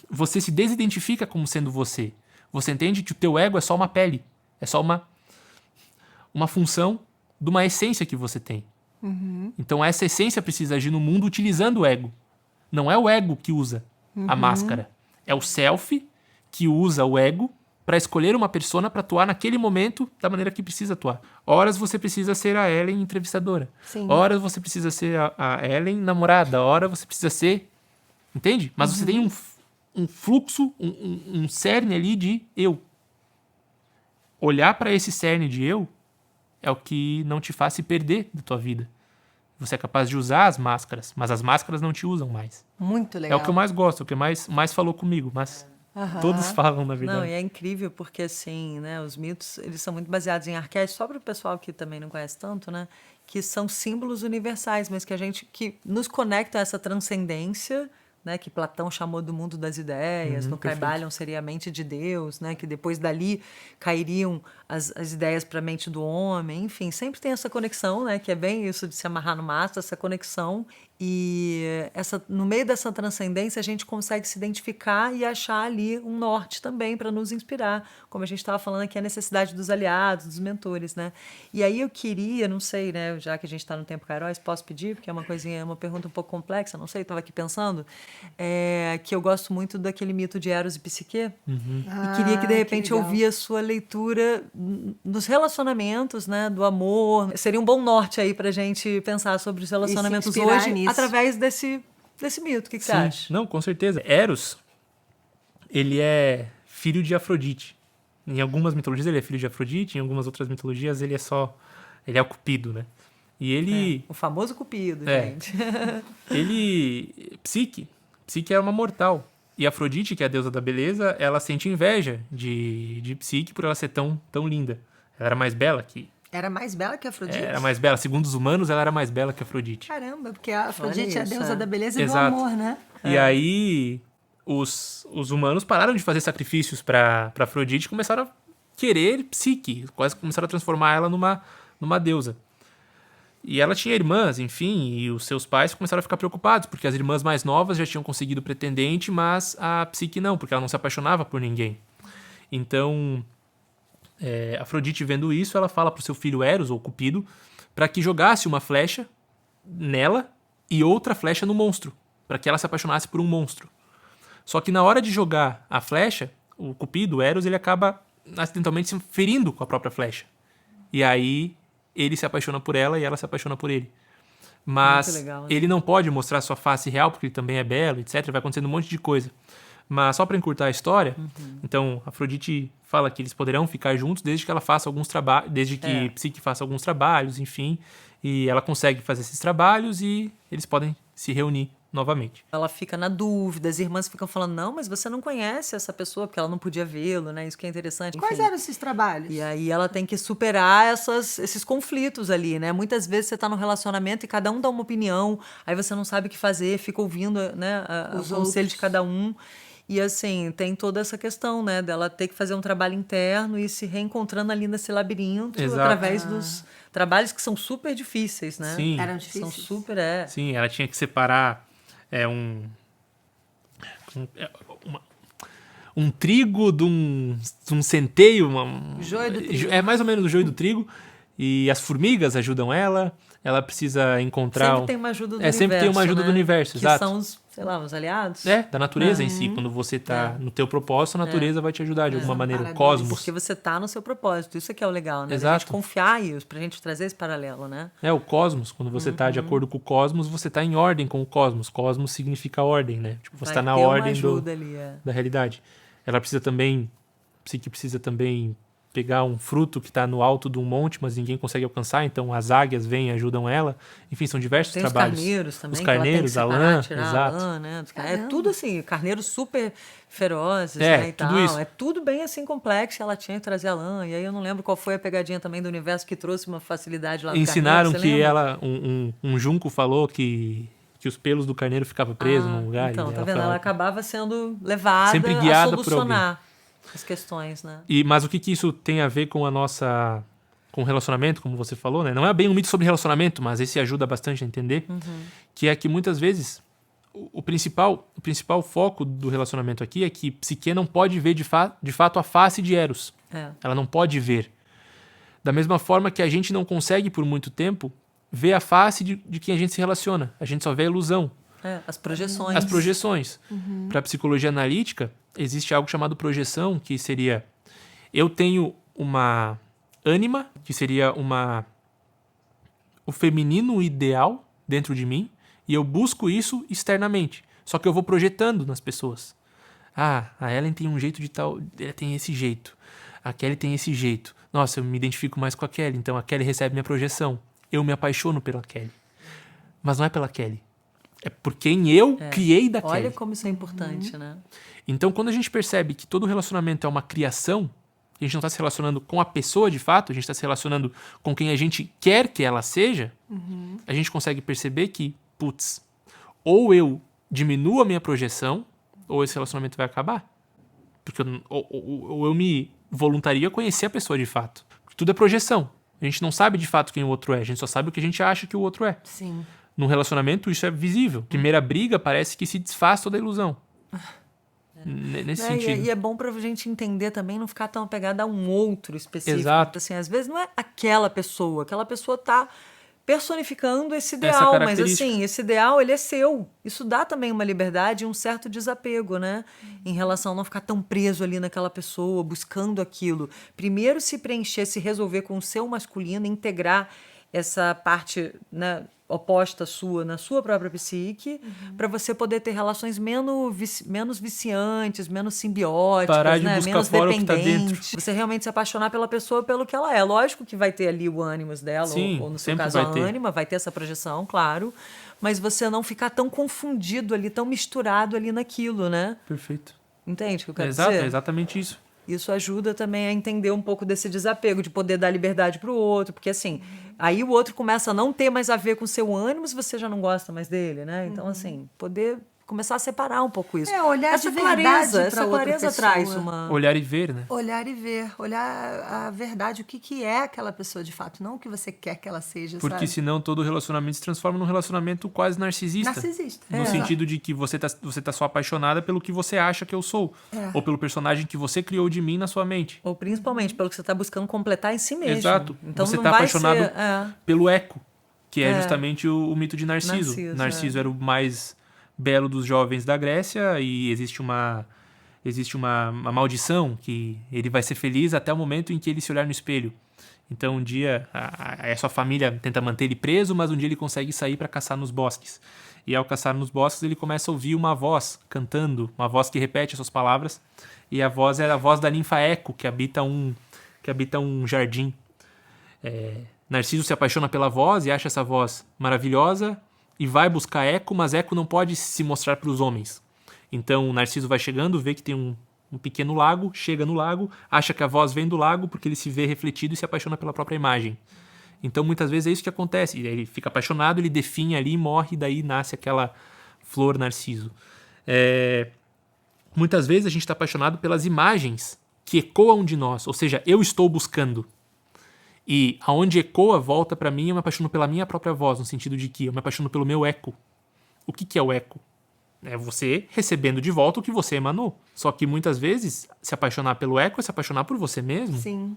Você se desidentifica como sendo você. Você entende que o teu ego é só uma pele. É só uma função de uma essência que você tem. Então essa essência precisa agir no mundo utilizando o ego. Não é o ego que usa a máscara. É o self que usa o ego para escolher uma persona para atuar naquele momento da maneira que precisa atuar. Horas você precisa ser a Ellen entrevistadora. Sim. Horas você precisa ser a Ellen namorada. Hora você precisa ser... Entende? Mas você tem um fluxo, um cerne ali de eu. Olhar para esse cerne de eu é o que não te faz se perder da tua vida. Você é capaz de usar as máscaras, mas as máscaras não te usam mais. Muito É legal. o que eu mais gosto, é o que mais falou comigo, mas todos falam, na verdade. Não, e é incrível porque, assim, né, os mitos, eles são muito baseados em arquétipos, só para o pessoal que também não conhece tanto, né, que são símbolos universais, mas que nos conectam a essa transcendência, né, que Platão chamou do mundo das ideias, no Kybalion seria a mente de Deus, né, que depois dali cairiam as ideias para a mente do homem, enfim, sempre tem essa conexão, né, que é bem isso de se amarrar no mastro, essa conexão, e no meio dessa transcendência a gente consegue se identificar e achar ali um norte também para nos inspirar, como a gente estava falando aqui, a necessidade dos aliados, dos mentores, né, e aí eu queria, não sei, né, já que a gente está no tempo Kairos, posso pedir, porque é uma pergunta um pouco complexa, não sei, estava aqui pensando, que eu gosto muito daquele mito de Eros e Psique, e queria que de repente eu ouvir a sua leitura nos relacionamentos, né, do amor. Seria um bom norte aí pra gente pensar sobre os relacionamentos inspirar hoje nisso. através desse mito. O que você acha? Não, com certeza. Eros, ele é filho de Afrodite. Em algumas mitologias ele é filho de Afrodite, em algumas outras mitologias ele é o Cupido, né? E ele... O famoso Cupido, É. gente. Psique é uma mortal. E Afrodite, que é a deusa da beleza, ela sente inveja de Psique por ela ser tão linda. Ela era mais bela que... Era mais bela que a Afrodite? Era mais bela. Segundo os humanos, ela era mais bela que Afrodite. Caramba, porque a Afrodite é a isso, deusa é. da beleza e Exato. do amor, né? E aí, os humanos pararam de fazer sacrifícios para Afrodite e começaram a querer Psique. Quase começaram a transformar ela numa deusa. E ela tinha irmãs, enfim, e os seus pais começaram a ficar preocupados, porque as irmãs mais novas já tinham conseguido pretendente, mas a Psique não, porque ela não se apaixonava por ninguém. Então, Afrodite, vendo isso, ela fala para o seu filho Eros, ou Cupido, para que jogasse uma flecha nela e outra flecha no monstro, para que ela se apaixonasse por um monstro. Só que na hora de jogar a flecha, o Cupido, o Eros, ele acaba acidentalmente se ferindo com a própria flecha. E aí ele se apaixona por ela e ela se apaixona por ele. Mas Muito legal, né? ele não pode mostrar sua face real, porque ele também é belo, etc. Vai acontecendo um monte de coisa. Mas só para encurtar a história, então Afrodite fala que eles poderão ficar juntos desde que ela faça alguns trabalhos, desde que Psique faça alguns trabalhos, enfim. E ela consegue fazer esses trabalhos e eles podem se reunir novamente. Ela fica na dúvida, as irmãs ficam falando, não, mas você não conhece essa pessoa, porque ela não podia vê-lo, né? Isso que é interessante. Quais Enfim. eram esses trabalhos? E aí ela tem que superar esses conflitos ali, né? Muitas vezes você tá num relacionamento e cada um dá uma opinião, aí você não sabe o que fazer, fica ouvindo, né, o Os conselho outros. de cada um. E assim, tem toda essa questão, né, dela ter que fazer um trabalho interno e se reencontrando ali nesse labirinto Exato. através dos trabalhos que são super difíceis, né? Sim. Eram São difíceis? super, Sim, ela tinha que separar um trigo de um centeio. Joio do trigo. É mais ou menos o joio do trigo. E as formigas ajudam ela. Ela precisa encontrar... Sempre tem uma ajuda do universo, sempre tem uma ajuda né? do universo, que exato. são os, sei lá, os aliados. Da natureza em si. Quando você tá no teu propósito, a natureza vai te ajudar de alguma maneira. O Amparadores. cosmos. Porque você tá no seu propósito. Isso é que é o legal, né? A Exato. gente confiar isso, pra gente trazer esse paralelo, né? O cosmos. Quando você tá de acordo com o cosmos, você tá em ordem com o cosmos. Cosmos significa ordem, né? Tipo, você Vai tá na ter uma ordem ajuda ali, da realidade. Ela precisa também... Psique precisa também pegar um fruto que está no alto de um monte, mas ninguém consegue alcançar, então as águias vêm e ajudam ela. Enfim, são diversos Tem trabalhos. os carneiros também, Os que ela carneiros, tem a que separar, lã, tirar exato. a lã, né? É tudo assim, carneiros super ferozes, É, né, e tudo tal. isso. É tudo bem assim complexo, ela tinha que trazer a lã, e aí eu não lembro qual foi a pegadinha também do universo que trouxe uma facilidade lá do Ensinaram carneiro, você que lembra? ela, um junco falou que os pelos do carneiro ficavam presos num lugar. Então, e tá vendo? falava- Ela acabava sendo levada Sempre a guiada por solucionar as questões, né? Mas o que isso tem a ver com com o relacionamento, como você falou, né? Não é bem um mito sobre relacionamento, mas esse ajuda bastante a entender, que é que muitas vezes o principal foco do relacionamento aqui é que Psique não pode ver de fato a face de Eros. É. Ela não pode ver. Da mesma forma que a gente não consegue, por muito tempo, ver a face de quem a gente se relaciona. A gente só vê a ilusão. As projeções. As projeções. Para a psicologia analítica, existe algo chamado projeção, que seria... Eu tenho uma ânima, que seria o feminino ideal dentro de mim, e eu busco isso externamente. Só que eu vou projetando nas pessoas. Ah, a Ellen tem um jeito de tal... Ela tem esse jeito. A Kelly tem esse jeito. Nossa, eu me identifico mais com a Kelly, então a Kelly recebe minha projeção. Eu me apaixono pela Kelly. Mas não é pela Kelly. É por quem eu criei da Kelly. Olha como isso é importante, né? Então, quando a gente percebe que todo relacionamento é uma criação, a gente não está se relacionando com a pessoa de fato, a gente está se relacionando com quem a gente quer que ela seja, a gente consegue perceber que, putz, ou eu diminuo a minha projeção, ou esse relacionamento vai acabar. Porque ou eu me voluntaria a conhecer a pessoa de fato. Porque tudo é projeção. A gente não sabe de fato quem o outro é, a gente só sabe o que a gente acha que o outro é. Sim. Num relacionamento, isso é visível. Primeira briga, parece que se desfaz toda a ilusão. Nesse sentido. E é bom pra gente entender também, não ficar tão apegada a um outro específico. Exato. Assim, às vezes não é aquela pessoa tá personificando esse Essa ideal, mas característica. assim, esse ideal, ele é seu. Isso dá também uma liberdade e um certo desapego, né? Em relação a não ficar tão preso ali naquela pessoa, buscando aquilo. Primeiro se preencher, se resolver com o seu masculino, integrar essa parte, né, oposta sua na sua própria psique, para você poder ter relações menos viciantes, menos simbióticas, Parar de né? buscar Menos fora o que tá dependentes. Você realmente se apaixonar pela pessoa pelo que ela é. Lógico que vai ter ali o ânimos dela, Sim, ou no seu sempre caso a vai ter. ânima, vai ter essa projeção, claro, mas você não ficar tão confundido ali, tão misturado ali naquilo, né? Perfeito. Entende o que eu quero Exato, dizer? é exatamente isso. Isso ajuda também a entender um pouco desse desapego, de poder dar liberdade para o outro, porque assim, aí o outro começa a não ter mais a ver com o seu ânimo se você já não gosta mais dele, né? Então, assim, poder começar a separar um pouco isso. Olhar essa de verdade clareza, pra essa outra clareza pessoa. traz uma... Olhar e ver, né? Olhar e ver, olhar a verdade, o que é aquela pessoa de fato, não o que você quer que ela seja, Porque sabe? senão todo relacionamento se transforma num relacionamento quase narcisista. Narcisista. No sentido de que você tá só apaixonada pelo que você acha que eu sou. Ou pelo personagem que você criou de mim na sua mente. Ou principalmente pelo que você está buscando completar em si mesmo. Exato. Então Você não tá vai apaixonado ser, pelo eco, que é justamente o mito de Narciso. Narciso, Narciso era o mais belo dos jovens da Grécia e existe uma maldição que ele vai ser feliz até o momento em que ele se olhar no espelho. Então um dia a sua família tenta manter ele preso, mas um dia ele consegue sair para caçar nos bosques. E ao caçar nos bosques ele começa a ouvir uma voz cantando, uma voz que repete as suas palavras. E a voz era a voz da ninfa Eco, que habita um jardim. Narciso se apaixona pela voz e acha essa voz maravilhosa e vai buscar Eco, mas Eco não pode se mostrar para os homens. Então Narciso vai chegando, vê que tem um pequeno lago, chega no lago, acha que a voz vem do lago porque ele se vê refletido e se apaixona pela própria imagem. Então muitas vezes é isso que acontece. Ele fica apaixonado, ele definha ali e morre, e daí nasce aquela flor Narciso. Muitas vezes a gente está apaixonado pelas imagens que ecoam de nós, ou seja, eu estou buscando. E aonde ecoa, volta para mim, eu me apaixono pela minha própria voz, no sentido de que eu me apaixono pelo meu eco. O que é o eco? É você recebendo de volta o que você emanou. Só que muitas vezes, se apaixonar pelo eco é se apaixonar por você mesmo. Sim.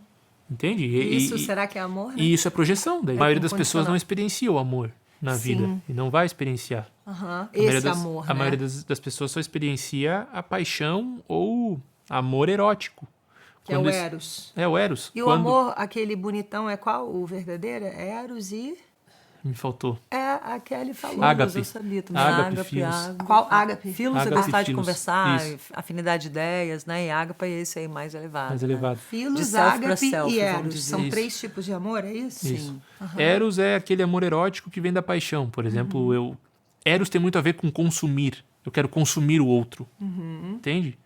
Entende? Isso será que é amor? Né? E isso é projeção. Daí. A maioria das pessoas incondicional. não experiencia o amor na vida. E não vai experienciar. Esse amor, A né? maioria das pessoas só experiencia a paixão ou amor erótico. Que é o Quando Eros. É o Eros. E o amor, aquele bonitão, é qual? O verdadeiro? É Eros e... Me faltou. A Kelly falou. Ágape. Eu sabia também. Ágape, Filos. Qual? Ágape. Filos é Ágape, gostar de Filos. conversar, Isso. afinidade de ideias, né? E Ágape é esse aí mais elevado. Mais né? elevado. De Filos, self pra Ágape self, e vamos Eros. dizer. São Isso. 3 tipos de amor, é isso? Isso. Eros é aquele amor erótico que vem da paixão. Por exemplo, Eros tem muito a ver com consumir. Eu quero consumir o outro. Entende?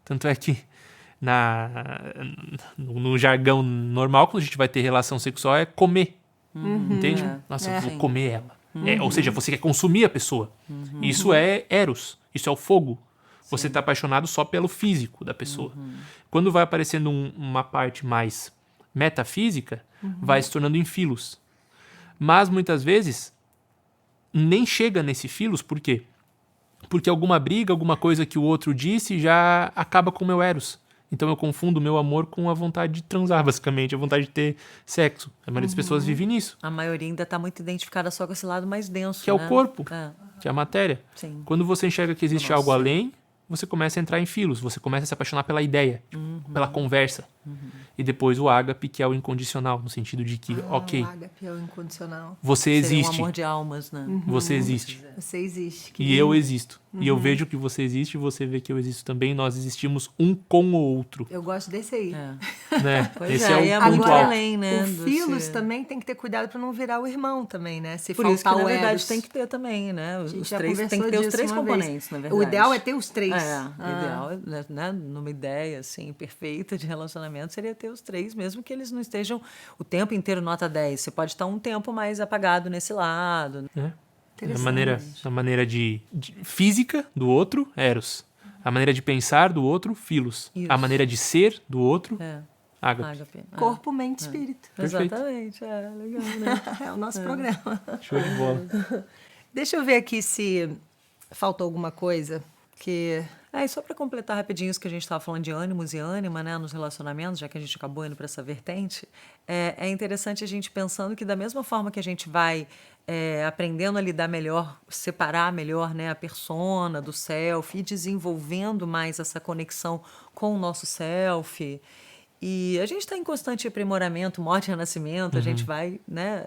Tanto é que no jargão normal, quando a gente vai ter relação sexual, é comer. Entende? Nossa, eu vou comer ela. Ou seja, você quer consumir a pessoa. Isso é Eros. Isso é o fogo. Você está apaixonado só pelo físico da pessoa. Quando vai aparecendo uma parte mais metafísica, vai se tornando em filos. Mas muitas vezes nem chega nesse filos, por quê? Porque alguma briga, alguma coisa que o outro disse já acaba com o meu Eros. Então eu confundo o meu amor com a vontade de transar, basicamente, a vontade de ter sexo. A maioria das pessoas vive nisso, A maioria ainda está muito identificada só com esse lado mais denso, que é o né? corpo, É, que é a matéria. sim. Quando você enxerga que existe algo além, você começa a entrar em filos, você começa a se apaixonar pela ideia, tipo, pela conversa. E depois o ágape, que é o incondicional, no sentido de que, ok, O ágape é o incondicional. você Seria um existe, amor de almas, né? você existe. Você existe. Que E eu existo. E eu vejo que você existe, você vê que eu existo também. Nós existimos um com o outro, Eu gosto desse aí. É. né? Pois Esse é, e é é o ponto muito alto. além, né? O Filos desse- também tem que ter cuidado para não virar o irmão também, né? Se Por faltar isso que, na o verdade, Eros. tem que ter também, né? Os gente já três, tem que conversou ter os disso três uma vez. componentes, na verdade. O ideal é ter os três. O ideal, né, numa ideia assim, perfeita de relacionamento, seria ter os três, mesmo que eles não estejam o tempo inteiro nota 10. Você pode estar um tempo mais apagado nesse lado. Né? A maneira de física do outro, Eros. A maneira de pensar do outro, Filos. Isso. A maneira de ser do outro, É, Ágape. ágape. Corpo, mente e espírito. Perfeito. Exatamente, legal, né? É o nosso programa. Show de bola. Deixa eu ver aqui se faltou alguma coisa que... E só para completar rapidinho isso que a gente estava falando de ânimos e ânima, né, nos relacionamentos, já que a gente acabou indo para essa vertente, é interessante a gente pensando que da mesma forma que a gente vai aprendendo a lidar melhor, separar melhor, né, a persona do self e desenvolvendo mais essa conexão com o nosso self. E a gente está em constante aprimoramento, morte e renascimento, a gente vai, né,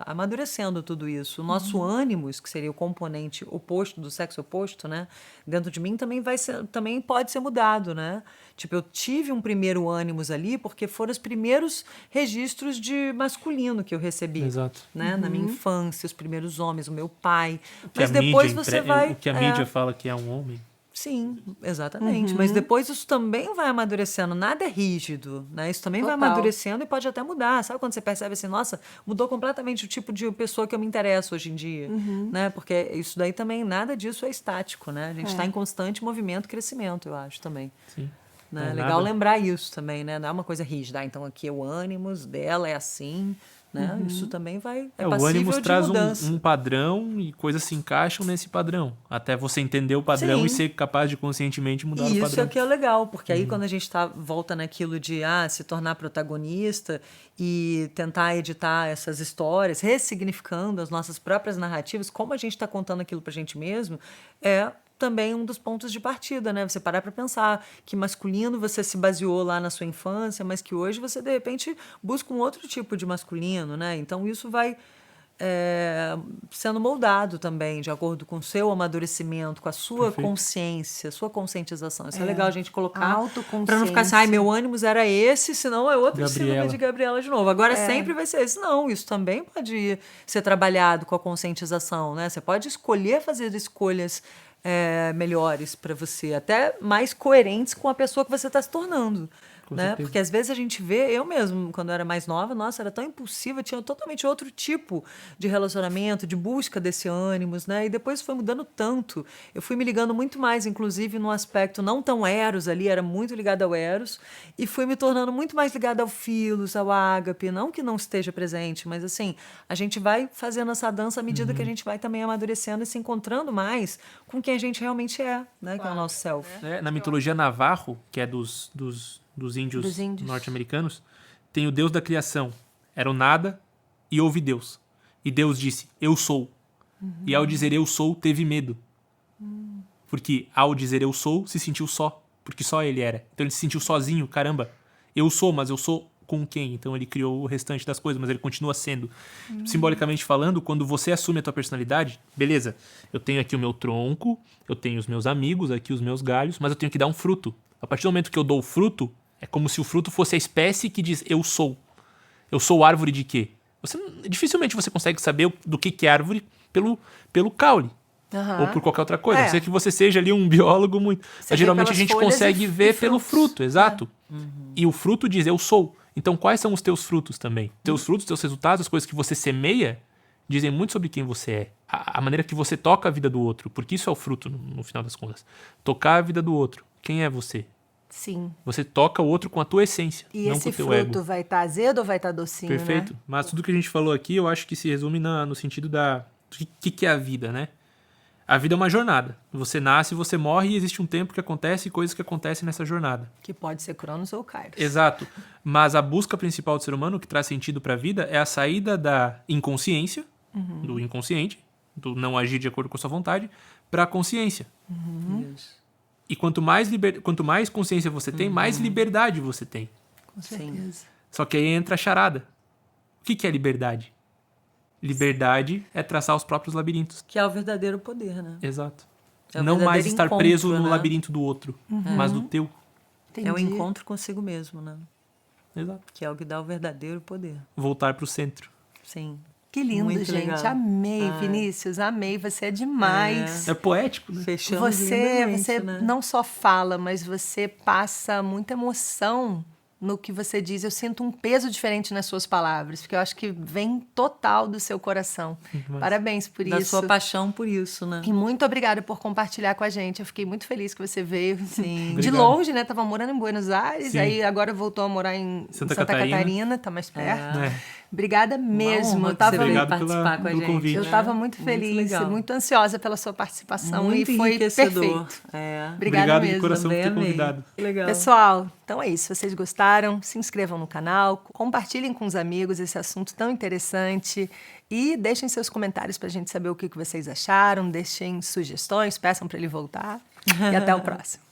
amadurecendo tudo isso. O nosso ânimos, que seria o componente oposto do sexo oposto, né, dentro de mim também pode ser mudado, né? Tipo, eu tive um primeiro ânimos ali porque foram os primeiros registros de masculino que eu recebi, Exato. né, na minha infância, os primeiros homens, o meu pai. Que a Mas depois mídia você vai o que a mídia fala que é um homem. Sim, exatamente. Mas depois isso também vai amadurecendo. Nada é rígido, né? Isso também vai Total. amadurecendo e pode até mudar. Sabe quando você percebe assim, nossa, mudou completamente o tipo de pessoa que eu me interesso hoje em dia, né? Porque isso daí também, nada disso é estático, né? A gente está em constante movimento e crescimento, eu acho, também. Sim. Né? É, Legal nada- lembrar isso também, né? Não é uma coisa rígida. Então aqui é o ânimos dela, é assim, né? Isso também vai... É o passível ânimos de traz mudança. um padrão e coisas se encaixam nesse padrão. Até você entender o padrão Sim. e ser capaz de conscientemente mudar o E isso padrão. é que é legal, porque aí quando a gente volta naquilo de se tornar protagonista e tentar editar essas histórias, ressignificando as nossas próprias narrativas, como a gente está contando aquilo pra gente mesmo, é também um dos pontos de partida, né? Você parar para pensar que masculino você se baseou lá na sua infância, mas que hoje você, de repente, busca um outro tipo de masculino, né? Então, isso vai sendo moldado também, de acordo com o seu amadurecimento, com a sua consciência, sua conscientização. Isso é legal a gente colocar Autoconsciência. para não ficar assim, meu ânimos era esse, senão é outra síndrome Gabriela. de Gabriela de novo. Agora sempre vai ser esse. Não, isso também pode ser trabalhado com a conscientização, né? Você pode escolher fazer escolhas melhores para você, até mais coerentes com a pessoa que você está se tornando. Né? certeza. Porque às vezes a gente vê, eu mesmo, quando eu era mais nova, nossa, era tão impulsiva, tinha totalmente outro tipo de relacionamento, de busca desse ânimos, né? E depois foi mudando tanto. Eu fui me ligando muito mais, inclusive, num aspecto não tão eros ali, era muito ligada ao eros, e fui me tornando muito mais ligada ao filos, ao ágape, não que não esteja presente, mas assim, a gente vai fazendo essa dança à medida que a gente vai também amadurecendo e se encontrando mais com quem a gente realmente é, né? Que é o nosso self. Na mitologia Navarro, que é dos índios Dos índios. norte-americanos, tem o deus da criação. Era o nada e houve Deus. E Deus disse, eu sou. E ao dizer eu sou, teve medo. Porque ao dizer eu sou, se sentiu só. Porque só ele era. Então ele se sentiu sozinho. Caramba, eu sou, mas eu sou com quem? Então ele criou o restante das coisas, mas ele continua sendo. Simbolicamente falando, quando você assume a tua personalidade, beleza, eu tenho aqui o meu tronco, eu tenho os meus amigos, aqui os meus galhos, mas eu tenho que dar um fruto. A partir do momento que eu dou o fruto, é como se o fruto fosse a espécie que diz eu sou. Eu sou árvore de quê? Dificilmente você consegue saber do que é árvore pelo caule. Ou por qualquer outra coisa. A não ser que você seja ali um biólogo muito. Você Mas geralmente a vê gente pelas folhas consegue e ver pelo frutos. fruto, exato. E o fruto diz eu sou. Então quais são os teus frutos também? Teus frutos, teus resultados, as coisas que você semeia, dizem muito sobre quem você é. A maneira que você toca a vida do outro. Porque isso é o fruto, no final das contas. Tocar a vida do outro. Quem é você? Sim. Você toca o outro com a tua essência, E não com esse o teu fruto ego. vai estar azedo ou vai estar docinho, Perfeito. né? Mas tudo que a gente falou aqui, eu acho que se resume no sentido do que é a vida, né? A vida é uma jornada. Você nasce, você morre e existe um tempo que acontece e coisas que acontecem nessa jornada. Que pode ser Cronos ou Kairos. Exato. Mas a busca principal do ser humano, que traz sentido para a vida, é a saída da inconsciência, do inconsciente, do não agir de acordo com a sua vontade, para a consciência. Isso. E quanto mais consciência você tem, mais liberdade você tem. Com certeza. Só que aí entra a charada. O que é liberdade? Liberdade é traçar os próprios labirintos. Que é o verdadeiro poder, né? Exato. É o Não mais verdadeiro estar encontro, preso no né? labirinto do outro, mas do teu. Entendi. É o encontro consigo mesmo, né? Exato. Que é o que dá o verdadeiro poder. Voltar pro centro. Sim. Que lindo, Muito gente. legal. Amei, Vinícius. Amei. Você é demais. É poético, né? Fechamos Você lindamente, né? não só fala, mas você passa muita emoção no que você diz. Eu sinto um peso diferente nas suas palavras, porque eu acho que vem total do seu coração. Parabéns por Da isso. sua paixão por isso, né? E muito obrigada por compartilhar com a gente. Eu fiquei muito feliz que você veio. Sim. De Obrigado. longe, né? Tava morando em Buenos Aires, Sim. aí agora voltou a morar em Santa Santa Catarina. Catarina, tá mais perto. É. Obrigada mesmo. honra Eu que você tava, veio Obrigado participar com a pelo gente. convite. eu né? tava muito feliz, legal. muito ansiosa pela sua participação Muito e foi enriquecedor. perfeito. É. Obrigada Obrigado mesmo. de coração por Também ter amei. convidado. Legal. Pessoal, então é isso. Se vocês gostaram, se inscrevam no canal, compartilhem com os amigos esse assunto tão interessante e deixem seus comentários pra gente saber o que vocês acharam, deixem sugestões, peçam para ele voltar e até o próximo.